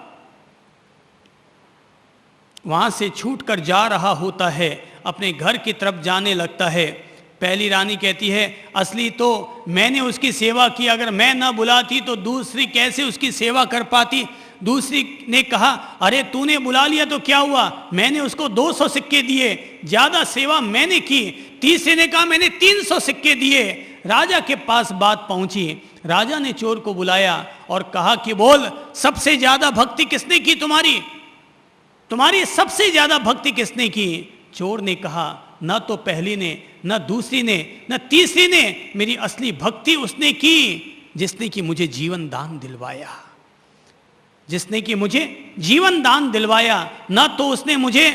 वहां से छूटकर जा रहा होता है, अपने घर की तरफ जाने लगता है। पहली रानी कहती है, असली तो मैंने उसकी सेवा की, अगर मैं ना बुलाती तो दूसरी कैसे उसकी सेवा कर पाती। दूसरी ने कहा, अरे तूने बुला लिया तो क्या हुआ, मैंने उसको 200 सिक्के दिए, ज्यादा सेवा मैंने की। तीसरे ने कहा, मैंने 300 सिक्के दिए। राजा के पास बात पहुंची, राजा ने चोर को बुलाया और कहा कि बोल, सबसे ज्यादा भक्ति किसने की तुम्हारी, तुम्हारी सबसे ज्यादा भक्ति किसने की? चोर ने कहा, न तो पहली ने, न दूसरी ने, न तीसरी ने, मेरी असली भक्ति उसने की जिसने कि मुझे जीवन दान दिलवाया, जिसने कि मुझे जीवन दान दिलवाया। न तो उसने मुझे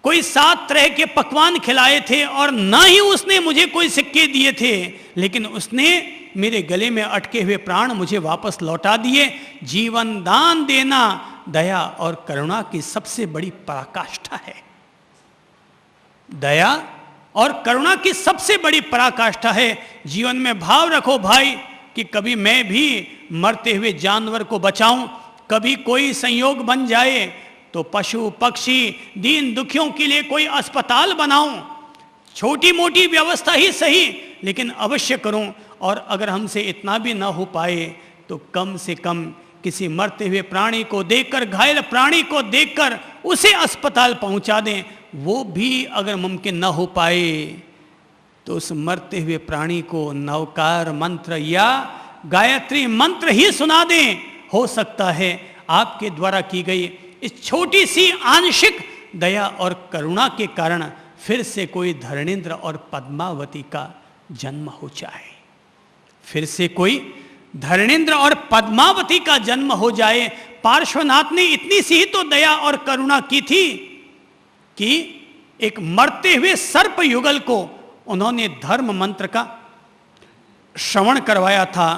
कोई 7 तरह के पकवान खिलाए थे और न ही उसने मुझे कोई सिक्के दिए थे, लेकिन उसने मेरे गले में अटके हुए प्राण मुझे वापस लौटा दिए। जीवन दान देना दया और करुणा की सबसे बड़ी पराकाष्ठा है। दया और करुणा की सबसे बड़ी पराकाष्ठा है। जीवन में भाव रखो भाई कि कभी मैं भी मरते हुए जानवर को बचाऊं, कभी कोई संयोग बन जाए तो पशु पक्षी दीन दुखियों के लिए कोई अस्पताल बनाऊं, छोटी मोटी व्यवस्था ही सही लेकिन अवश्य करूं। और अगर हमसे इतना भी ना हो पाए तो कम से कम किसी मरते हुए प्राणी को देखकर, घायल प्राणी को देखकर उसे अस्पताल पहुंचा दें। वो भी अगर मुमकिन ना हो पाए तो उस मरते हुए प्राणी को नवकार मंत्र या गायत्री मंत्र ही सुना दें। हो सकता है आपके द्वारा की गई इस छोटी सी आंशिक दया और करुणा के कारण फिर से कोई धरणेन्द्र और पद्मावती का जन्म हो जाए, फिर से कोई धरणेन्द्र और पद्मावती का जन्म हो जाए। पार्श्वनाथ ने इतनी सी ही तो दया और करुणा की थी कि एक मरते हुए सर्प युगल को उन्होंने धर्म मंत्र का श्रवण करवाया था।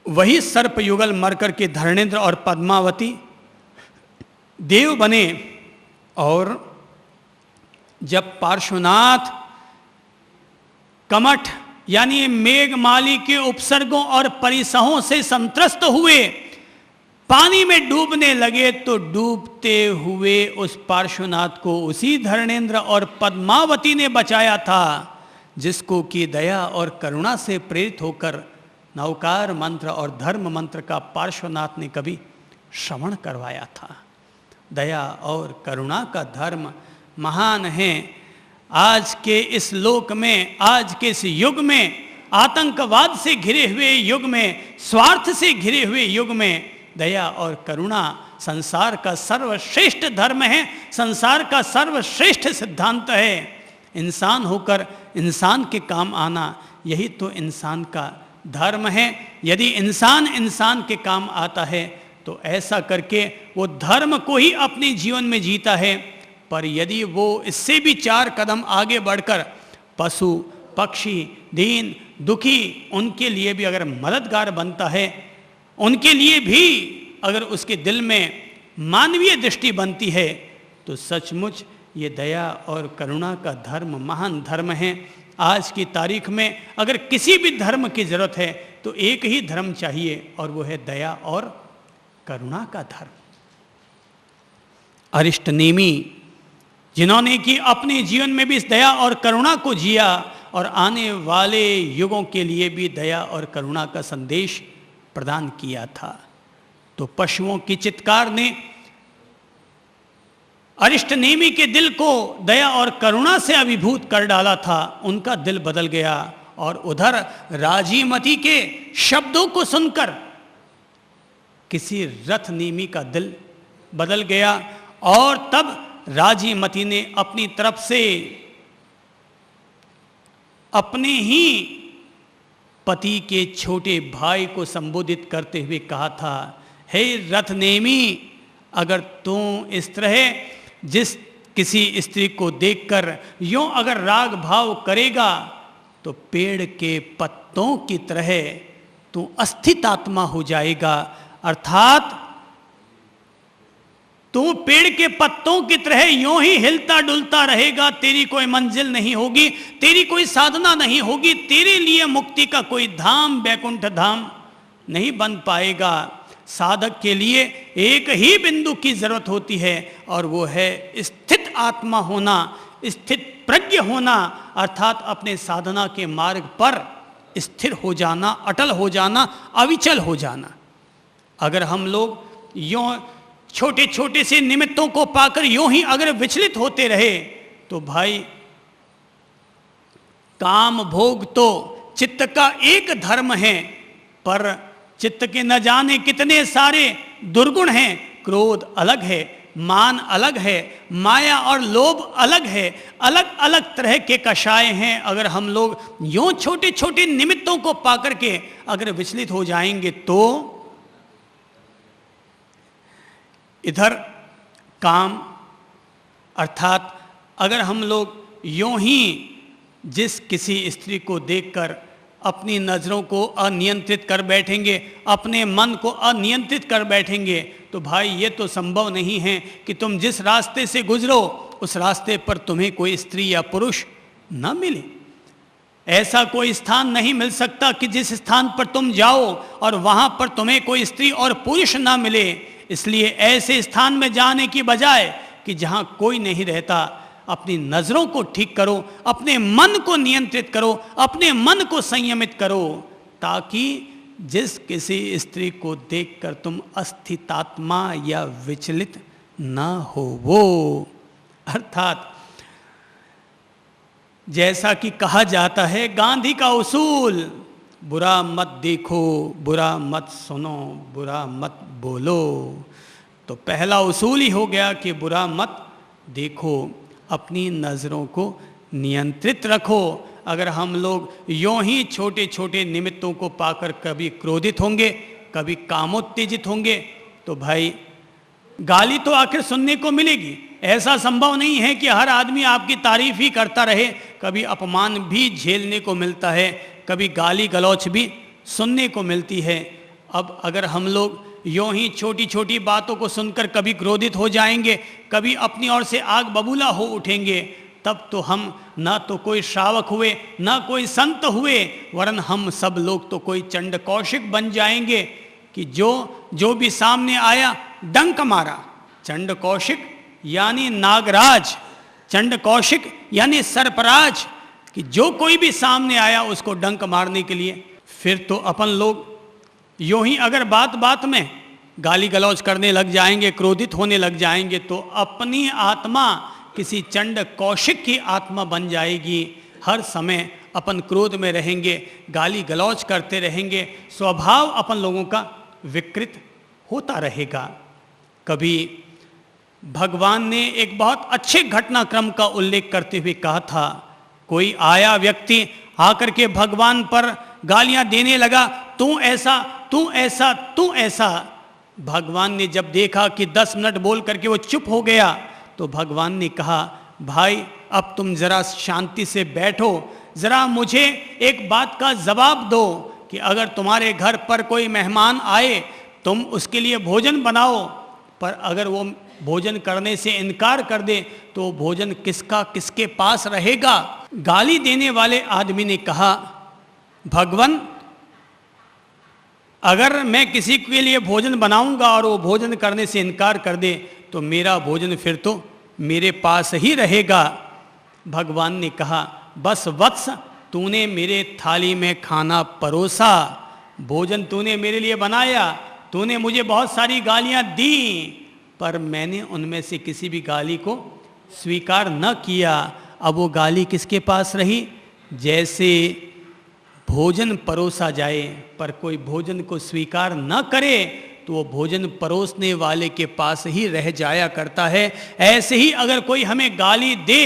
वही सर्प युगल मर करके धरणेन्द्र और पद्मावती देव बने। और जब पार्श्वनाथ कमठ यानी मेघमाली के उपसर्गों और परिसहों से संत्रस्त हुए पानी में डूबने लगे, तो डूबते हुए उस पार्श्वनाथ को उसी धरणेन्द्र और पद्मावती ने बचाया था, जिसको कि दया और करुणा से प्रेरित होकर नवकार मंत्र और धर्म मंत्र का पार्श्वनाथ ने कभी श्रवण करवाया था। दया और करुणा का धर्म महान है। आज के इस लोक में, आज के इस युग में, आतंकवाद से घिरे हुए युग में, स्वार्थ से घिरे हुए युग में दया और करुणा संसार का सर्वश्रेष्ठ धर्म है, संसार का सर्वश्रेष्ठ सिद्धांत है। इंसान होकर इंसान के काम आना, यही तो इंसान का धर्म है। यदि इंसान इंसान के काम आता है तो ऐसा करके वो धर्म को ही अपने जीवन में जीता है। पर यदि वो इससे भी 4 कदम आगे बढ़कर पशु पक्षी दीन दुखी उनके लिए भी अगर मददगार बनता है, उनके लिए भी अगर उसके दिल में मानवीय दृष्टि बनती है, तो सचमुच ये दया और करुणा का धर्म महान धर्म है। आज की तारीख में अगर किसी भी धर्म की जरूरत है तो एक ही धर्म चाहिए, और वो है दया और करुणा का धर्म। अरिष्टनेमी जिन्होंने कि अपने जीवन में भी इस दया और करुणा को जिया और आने वाले युगों के लिए भी दया और करुणा का संदेश प्रदान किया था, तो पशुओं की चित्कार ने अरिष्टनेमी के दिल को दया और करुणा से अभिभूत कर डाला था। उनका दिल बदल गया, और उधर राजीमती के शब्दों को सुनकर किसी रथनेमी का दिल बदल गया, और तब राजीमती ने अपनी तरफ से अपने ही पति के छोटे भाई को संबोधित करते हुए कहा था, हे रथनेमी, अगर तू इस तरह जिस किसी स्त्री को देखकर यूं अगर राग भाव करेगा, तो पेड़ के पत्तों की तरह तू अस्थित आत्मा हो जाएगा। अर्थात तू पेड़ के पत्तों की तरह यूं ही हिलता डुलता रहेगा, तेरी कोई मंजिल नहीं होगी, तेरी कोई साधना नहीं होगी, तेरे लिए मुक्ति का कोई धाम वैकुंठ धाम नहीं बन पाएगा। साधक के लिए एक ही बिंदु की जरूरत होती है, और वो है स्थित आत्मा होना, स्थित प्रज्ञ होना, अर्थात अपने साधना के मार्ग पर स्थिर हो जाना, अटल हो जाना, अविचल हो जाना। अगर हम लोग यूं छोटे छोटे से निमित्तों को पाकर यूं ही अगर विचलित होते रहे, तो भाई काम भोग तो चित्त का एक धर्म है, पर चित्त के न जाने कितने सारे दुर्गुण हैं। क्रोध अलग है, मान अलग है, माया और लोभ अलग है, अलग अलग तरह के कषाय हैं। अगर हम लोग यूं छोटे छोटे निमित्तों को पाकर के अगर विचलित हो जाएंगे, तो इधर काम अर्थात अगर हम लोग यूं ही जिस किसी स्त्री को देखकर अपनी नज़रों को अनियंत्रित कर बैठेंगे, अपने मन को अनियंत्रित कर बैठेंगे, तो भाई ये तो संभव नहीं है कि तुम जिस रास्ते से गुजरो उस रास्ते पर तुम्हें कोई स्त्री या पुरुष न मिले। ऐसा कोई स्थान नहीं मिल सकता कि जिस स्थान पर तुम जाओ और वहाँ पर तुम्हें कोई स्त्री और पुरुष ना मिले। इसलिए ऐसे स्थान में जाने की बजाय कि जहाँ कोई नहीं रहता, अपनी नज़रों को ठीक करो, अपने मन को नियंत्रित करो, अपने मन को संयमित करो, ताकि जिस किसी स्त्री को देखकर तुम अस्थितात्मा या विचलित ना हो वो। अर्थात जैसा कि कहा जाता है, गांधी का उसूल, बुरा मत देखो, बुरा मत सुनो, बुरा मत बोलो। तो पहला उसूल ही हो गया कि बुरा मत देखो, अपनी नज़रों को नियंत्रित रखो। अगर हम लोग यूं ही छोटे छोटे निमित्तों को पाकर कभी क्रोधित होंगे, कभी कामोत्तेजित होंगे, तो भाई गाली तो आखिर सुनने को मिलेगी। ऐसा संभव नहीं है कि हर आदमी आपकी तारीफ ही करता रहे, कभी अपमान भी झेलने को मिलता है, कभी गाली गलौच भी सुनने को मिलती है। अब अगर हम लोग यूं ही छोटी छोटी बातों को सुनकर कभी क्रोधित हो जाएंगे, कभी अपनी ओर से आग बबूला हो उठेंगे, तब तो हम ना तो कोई श्रावक हुए, ना कोई संत हुए, वरन हम सब लोग तो कोई चंड कौशिक बन जाएंगे कि जो भी सामने आया डंक मारा। चंड कौशिक यानी नागराज, चंड कौशिक यानी सर्पराज, कि जो कोई भी सामने आया उसको डंक मारने के लिए। फिर तो अपन लोग यूं ही अगर बात बात में गाली गलौज करने लग जाएंगे, क्रोधित होने लग जाएंगे, तो अपनी आत्मा किसी चंड कौशिक की आत्मा बन जाएगी। हर समय अपन क्रोध में रहेंगे, गाली गलौज करते रहेंगे, स्वभाव अपन लोगों का विकृत होता रहेगा। कभी भगवान ने एक बहुत अच्छे घटनाक्रम का उल्लेख करते हुए कहा था, कोई आया व्यक्ति आकर के भगवान पर गालियां देने लगा, तू ऐसा तू ऐसा तू ऐसा। भगवान ने जब देखा कि 10 मिनट बोल करके वो चुप हो गया, तो भगवान ने कहा, भाई अब तुम जरा शांति से बैठो, जरा मुझे एक बात का जवाब दो कि अगर तुम्हारे घर पर कोई मेहमान आए, तुम उसके लिए भोजन बनाओ, पर अगर वो भोजन करने से इनकार कर दे तो भोजन किसका किसके पास रहेगा। गाली देने वाले आदमी ने कहा, भगवान अगर मैं किसी के लिए भोजन बनाऊंगा और वो भोजन करने से इनकार कर दे तो मेरा भोजन फिर तो मेरे पास ही रहेगा। भगवान ने कहा, बस वत्स, तूने मेरे थाली में खाना परोसा, भोजन तूने मेरे लिए बनाया, तूने मुझे बहुत सारी गालियां दी, पर मैंने उनमें से किसी भी गाली को स्वीकार न किया। अब वो गाली किसके पास रही? जैसे भोजन परोसा जाए पर कोई भोजन को स्वीकार न करे तो वो भोजन परोसने वाले के पास ही रह जाया करता है। ऐसे ही अगर कोई हमें गाली दे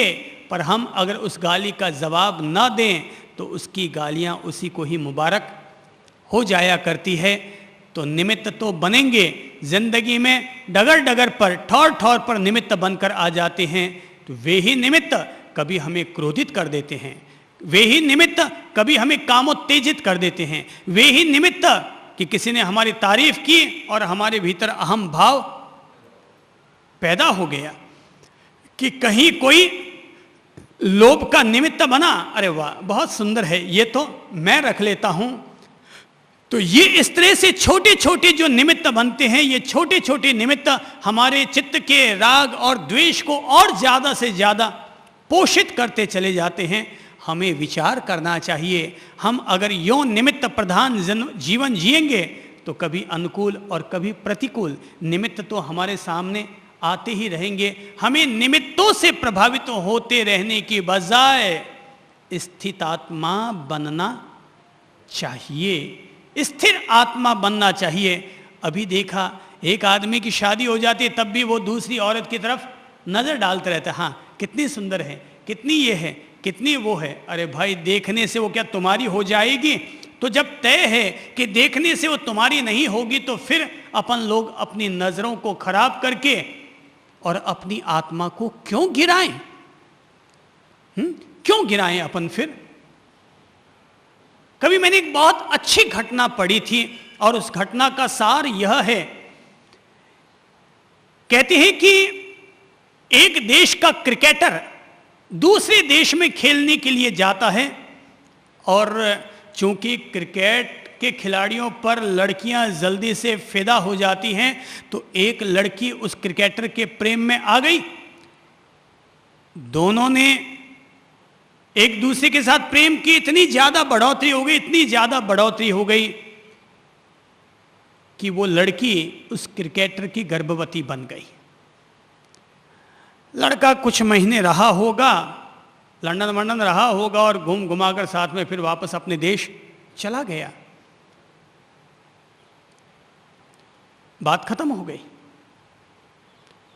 पर हम अगर उस गाली का जवाब न दें तो उसकी गालियां उसी को ही मुबारक हो जाया करती है। तो निमित्त तो बनेंगे, जिंदगी में डगर डगर पर, ठौर ठौर पर निमित्त बनकर आ जाते हैं। तो वे ही निमित्त कभी हमें क्रोधित कर देते हैं, वे ही निमित्त कभी हमें कामोत्तेजित कर देते हैं, वे ही निमित्त कि किसी ने हमारी तारीफ की और हमारे भीतर अहम भाव पैदा हो गया कि कहीं कोई लोभ का निमित्त बना, अरे वाह बहुत सुंदर है, ये तो मैं रख लेता हूं। तो ये इस तरह से छोटे छोटे जो निमित्त बनते हैं, ये छोटे छोटे निमित्त हमारे चित्त के राग और द्वेष को और ज्यादा से ज्यादा पोषित करते चले जाते हैं। हमें विचार करना चाहिए, हम अगर यों निमित्त प्रधान जीवन जिएंगे तो कभी अनुकूल और कभी प्रतिकूल निमित्त तो हमारे सामने आते ही रहेंगे। हमें निमित्तों से प्रभावित होते रहने की बजाय स्थितात्मा बनना चाहिए, स्थिर आत्मा बनना चाहिए। अभी देखा एक आदमी की शादी हो जाती है तब भी वो दूसरी औरत की तरफ नजर डालते रहता है, हाँ कितनी सुंदर है, कितनी ये है, कितनी वो है। अरे भाई देखने से वो क्या तुम्हारी हो जाएगी? तो जब तय है कि देखने से वो तुम्हारी नहीं होगी तो फिर अपन लोग अपनी नजरों को खराब करके और अपनी आत्मा को क्यों गिराएं? क्यों गिराएं अपन? फिर कभी मैंने एक बहुत अच्छी घटना पढ़ी थी और उस घटना का सार यह है, कहते हैं कि एक देश का क्रिकेटर दूसरे देश में खेलने के लिए जाता है और चूंकि क्रिकेट के खिलाड़ियों पर लड़कियां जल्दी से फिदा हो जाती हैं तो एक लड़की उस क्रिकेटर के प्रेम में आ गई। दोनों ने एक दूसरे के साथ प्रेम की, इतनी ज्यादा बढ़ोतरी हो गई, इतनी ज्यादा बढ़ोतरी हो गई कि वो लड़की उस क्रिकेटर की गर्भवती बन गई। लड़का कुछ महीने रहा होगा, लंदन वंदन रहा होगा और घूम घुमाकर साथ में फिर वापस अपने देश चला गया। बात खत्म हो गई।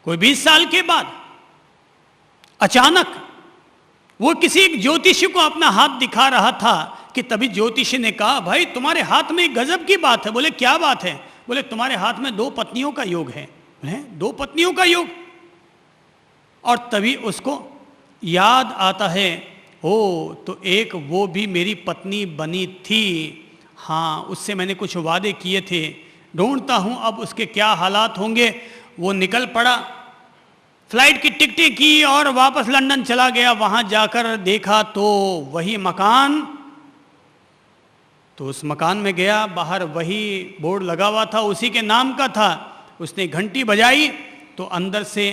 कोई 20 साल के बाद अचानक वो किसी एक ज्योतिषी को अपना हाथ दिखा रहा था कि तभी ज्योतिषी ने कहा, भाई तुम्हारे हाथ में एक गजब की बात है। बोले क्या बात है? बोले तुम्हारे हाथ में 2 पत्नियों का योग है। बोले 2 पत्नियों का योग? और तभी उसको याद आता है, ओ तो एक वो भी मेरी पत्नी बनी थी। हाँ, उससे मैंने कुछ वादे किए थे, ढूंढता हूं अब उसके क्या हालात होंगे। वो निकल पड़ा, फ्लाइट की टिकटें की और वापस लंदन चला गया। वहां जाकर देखा तो वही मकान, तो उस मकान में गया, बाहर वही बोर्ड लगा हुआ था, उसी के नाम का था। उसने घंटी बजाई तो अंदर से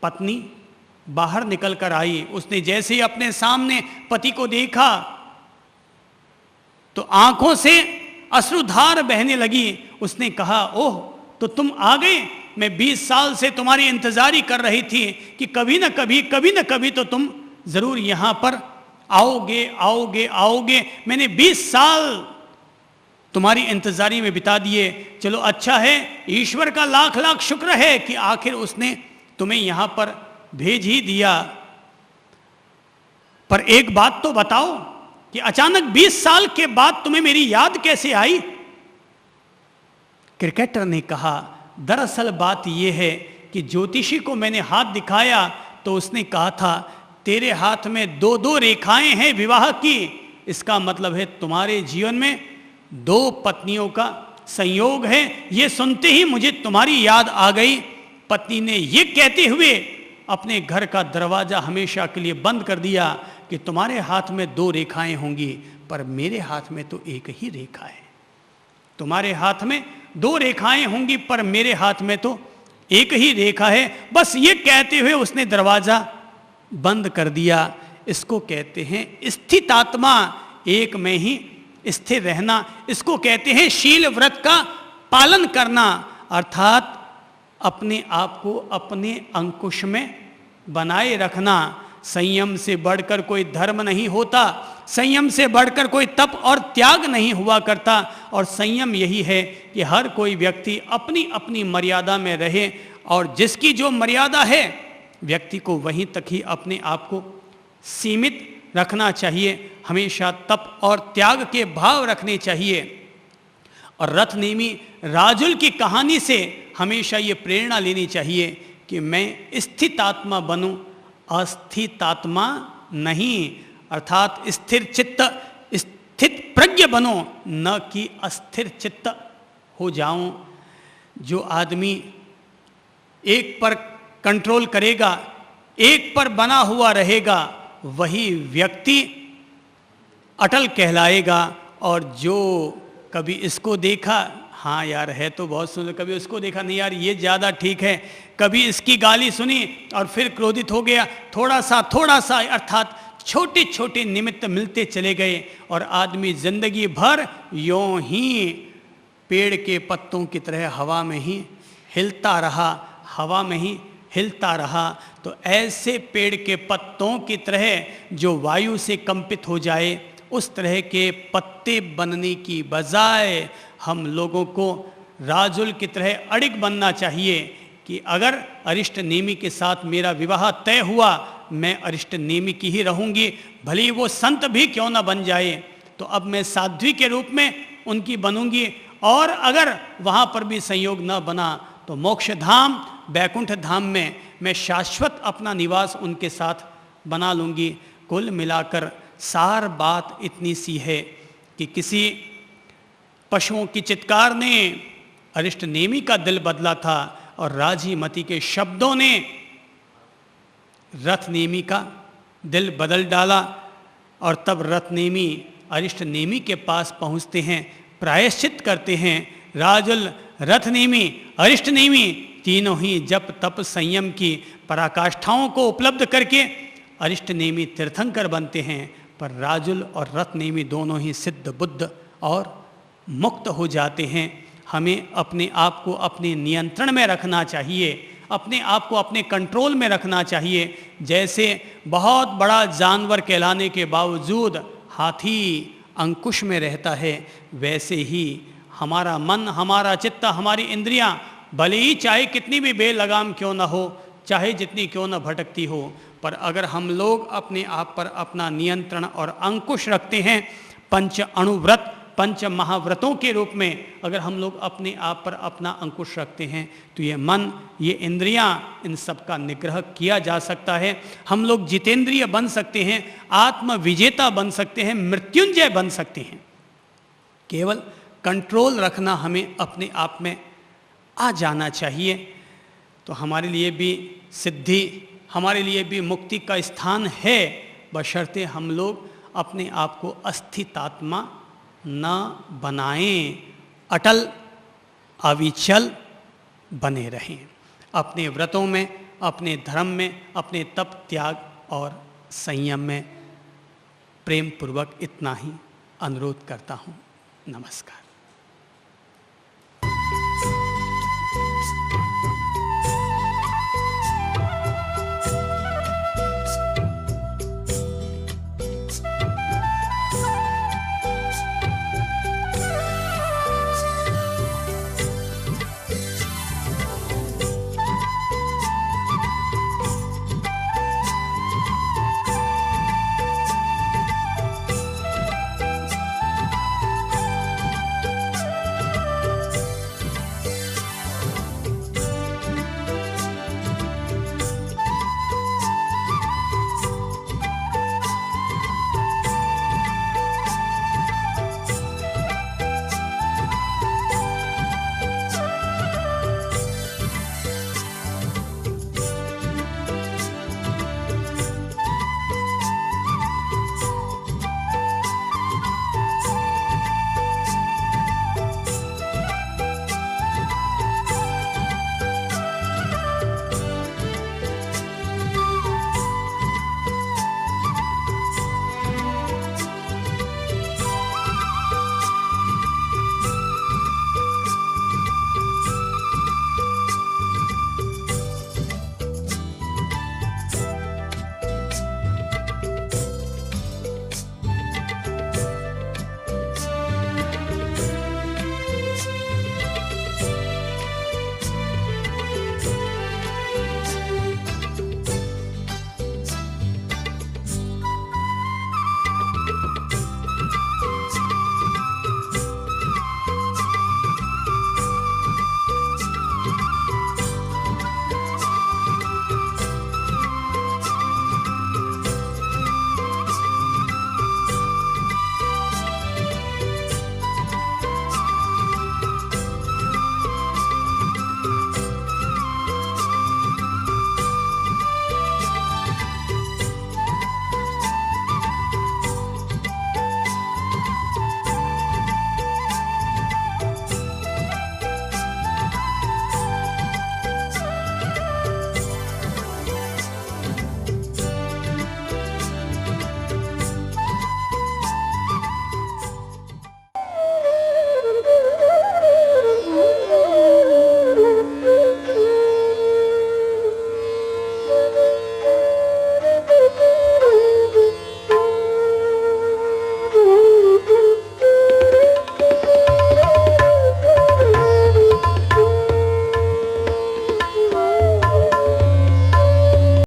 पत्नी बाहर निकल कर आई। उसने जैसे ही अपने सामने पति को देखा तो आंखों से अश्रुधार बहने लगी। उसने कहा, ओह, तो तुम आ गए। मैं 20 साल से तुम्हारी इंतजारी कर रही थी कि कभी न कभी तो तुम जरूर यहां पर आओगे आओगे आओगे। मैंने 20 साल तुम्हारी इंतजारी में बिता दिए। चलो अच्छा है, ईश्वर का लाख लाख शुक्र है कि आखिर उसने तुम्हें यहां पर भेज ही दिया। पर एक बात तो बताओ कि अचानक 20 साल के बाद तुम्हें मेरी याद कैसे आई? क्रिकेटर ने कहा, दरअसल बात यह है कि ज्योतिषी को मैंने हाथ दिखाया तो उसने कहा था तेरे हाथ में 2-2 रेखाएं हैं विवाह की। इसका मतलब है तुम्हारे जीवन में 2 पत्नियों का संयोग है। यह सुनते ही मुझे तुम्हारी याद आ गई। पत्नी ने यह कहते हुए अपने घर का दरवाजा हमेशा के लिए बंद कर दिया कि तुम्हारे हाथ में 2 रेखाएं होंगी, पर मेरे हाथ में तो एक ही रेखा है। तुम्हारे हाथ में 2 रेखाएं होंगी, पर मेरे हाथ में तो एक ही रेखा है। बस ये कहते हुए उसने दरवाजा बंद कर दिया। इसको कहते हैं स्थितात्मा, एक में ही स्थिर रहना। इसको कहते हैं शील व्रत का पालन करना, अर्थात अपने आप को अपने अंकुश में बनाए रखना। संयम से बढ़कर कोई धर्म नहीं होता, संयम से बढ़कर कोई तप और त्याग नहीं हुआ करता। और संयम यही है कि हर कोई व्यक्ति अपनी अपनी मर्यादा में रहे, और जिसकी जो मर्यादा है व्यक्ति को वहीं तक ही अपने आप को सीमित रखना चाहिए। हमेशा तप और त्याग के भाव रखने चाहिए। और रथ नेमी राजुल की कहानी से हमेशा ये प्रेरणा लेनी चाहिए कि मैं स्थितात्मा बनूं, अस्थितात्मा नहीं। अर्थात स्थिर चित्त, स्थित प्रज्ञ बनो, न कि अस्थिर चित्त हो जाऊं। जो आदमी एक पर कंट्रोल करेगा, एक पर बना हुआ रहेगा, वही व्यक्ति अटल कहलाएगा। और जो कभी इसको देखा, हाँ यार है तो बहुत सुंदर, कभी उसको देखा, नहीं यार ये ज़्यादा ठीक है, कभी इसकी गाली सुनी और फिर क्रोधित हो गया, थोड़ा सा, अर्थात छोटे छोटे निमित्त मिलते चले गए और आदमी जिंदगी भर यों ही पेड़ के पत्तों की तरह हवा में ही हिलता रहा, हवा में ही हिलता रहा। तो ऐसे पेड़ के पत्तों की तरह जो वायु से कंपित हो जाए, उस तरह के पत्ते बनने की बजाय हम लोगों को राजुल की तरह अड़िग बनना चाहिए कि अगर अरिष्ट नेमी के साथ मेरा विवाह तय हुआ, मैं अरिष्ट नेमी की ही रहूंगी, भले ही वो संत भी क्यों ना बन जाए, तो अब मैं साध्वी के रूप में उनकी बनूंगी। और अगर वहाँ पर भी संयोग न बना तो मोक्ष धाम, बैकुंठ धाम में मैं शाश्वत अपना निवास उनके साथ बना लूँगी। कुल मिलाकर सार बात इतनी सी है कि किसी पशुओं की चित्कार ने अरिष्ट नेमी का दिल बदला था और राजी मती के शब्दों ने रथ नेमी का दिल बदल डाला। और तब रथ नेमी अरिष्ट नेमी के पास पहुंचते हैं, प्रायश्चित करते हैं। राजुल, रथ नेमी, अरिष्ट नेमी तीनों ही जप तप संयम की पराकाष्ठाओं को उपलब्ध करके अरिष्ट नेमी तीर्थंकर बनते हैं। पर राजुल और रथ नेमी दोनों ही सिद्ध बुद्ध और मुक्त हो जाते हैं। हमें अपने आप को अपने नियंत्रण में रखना चाहिए, अपने आप को अपने कंट्रोल में रखना चाहिए। जैसे बहुत बड़ा जानवर कहलाने के बावजूद हाथी अंकुश में रहता है, वैसे ही हमारा मन, हमारा चित्त, हमारी इंद्रियां भले ही चाहे कितनी भी बेलगाम क्यों ना हो, चाहे जितनी क्यों ना भटकती हो, पर अगर हम लोग अपने आप पर अपना नियंत्रण और अंकुश रखते हैं, पंच अणुव्रत, पंच महाव्रतों के रूप में अगर हम लोग अपने आप पर अपना अंकुश रखते हैं, तो ये मन, ये इंद्रियां, इन सब का निग्रह किया जा सकता है। हम लोग जितेंद्रिय बन सकते हैं, आत्म विजेता बन सकते हैं, मृत्युंजय बन सकते हैं। केवल कंट्रोल रखना हमें अपने आप में आ जाना चाहिए, तो हमारे लिए भी सिद्धि, हमारे लिए भी मुक्ति का स्थान है, बशर्ते हम लोग अपने आप को अस्थितात्मा न बनाएं, अटल अविचल बने रहें अपने व्रतों में, अपने धर्म में, अपने तप त्याग और संयम में। प्रेम पूर्वक इतना ही अनुरोध करता हूँ। नमस्कार।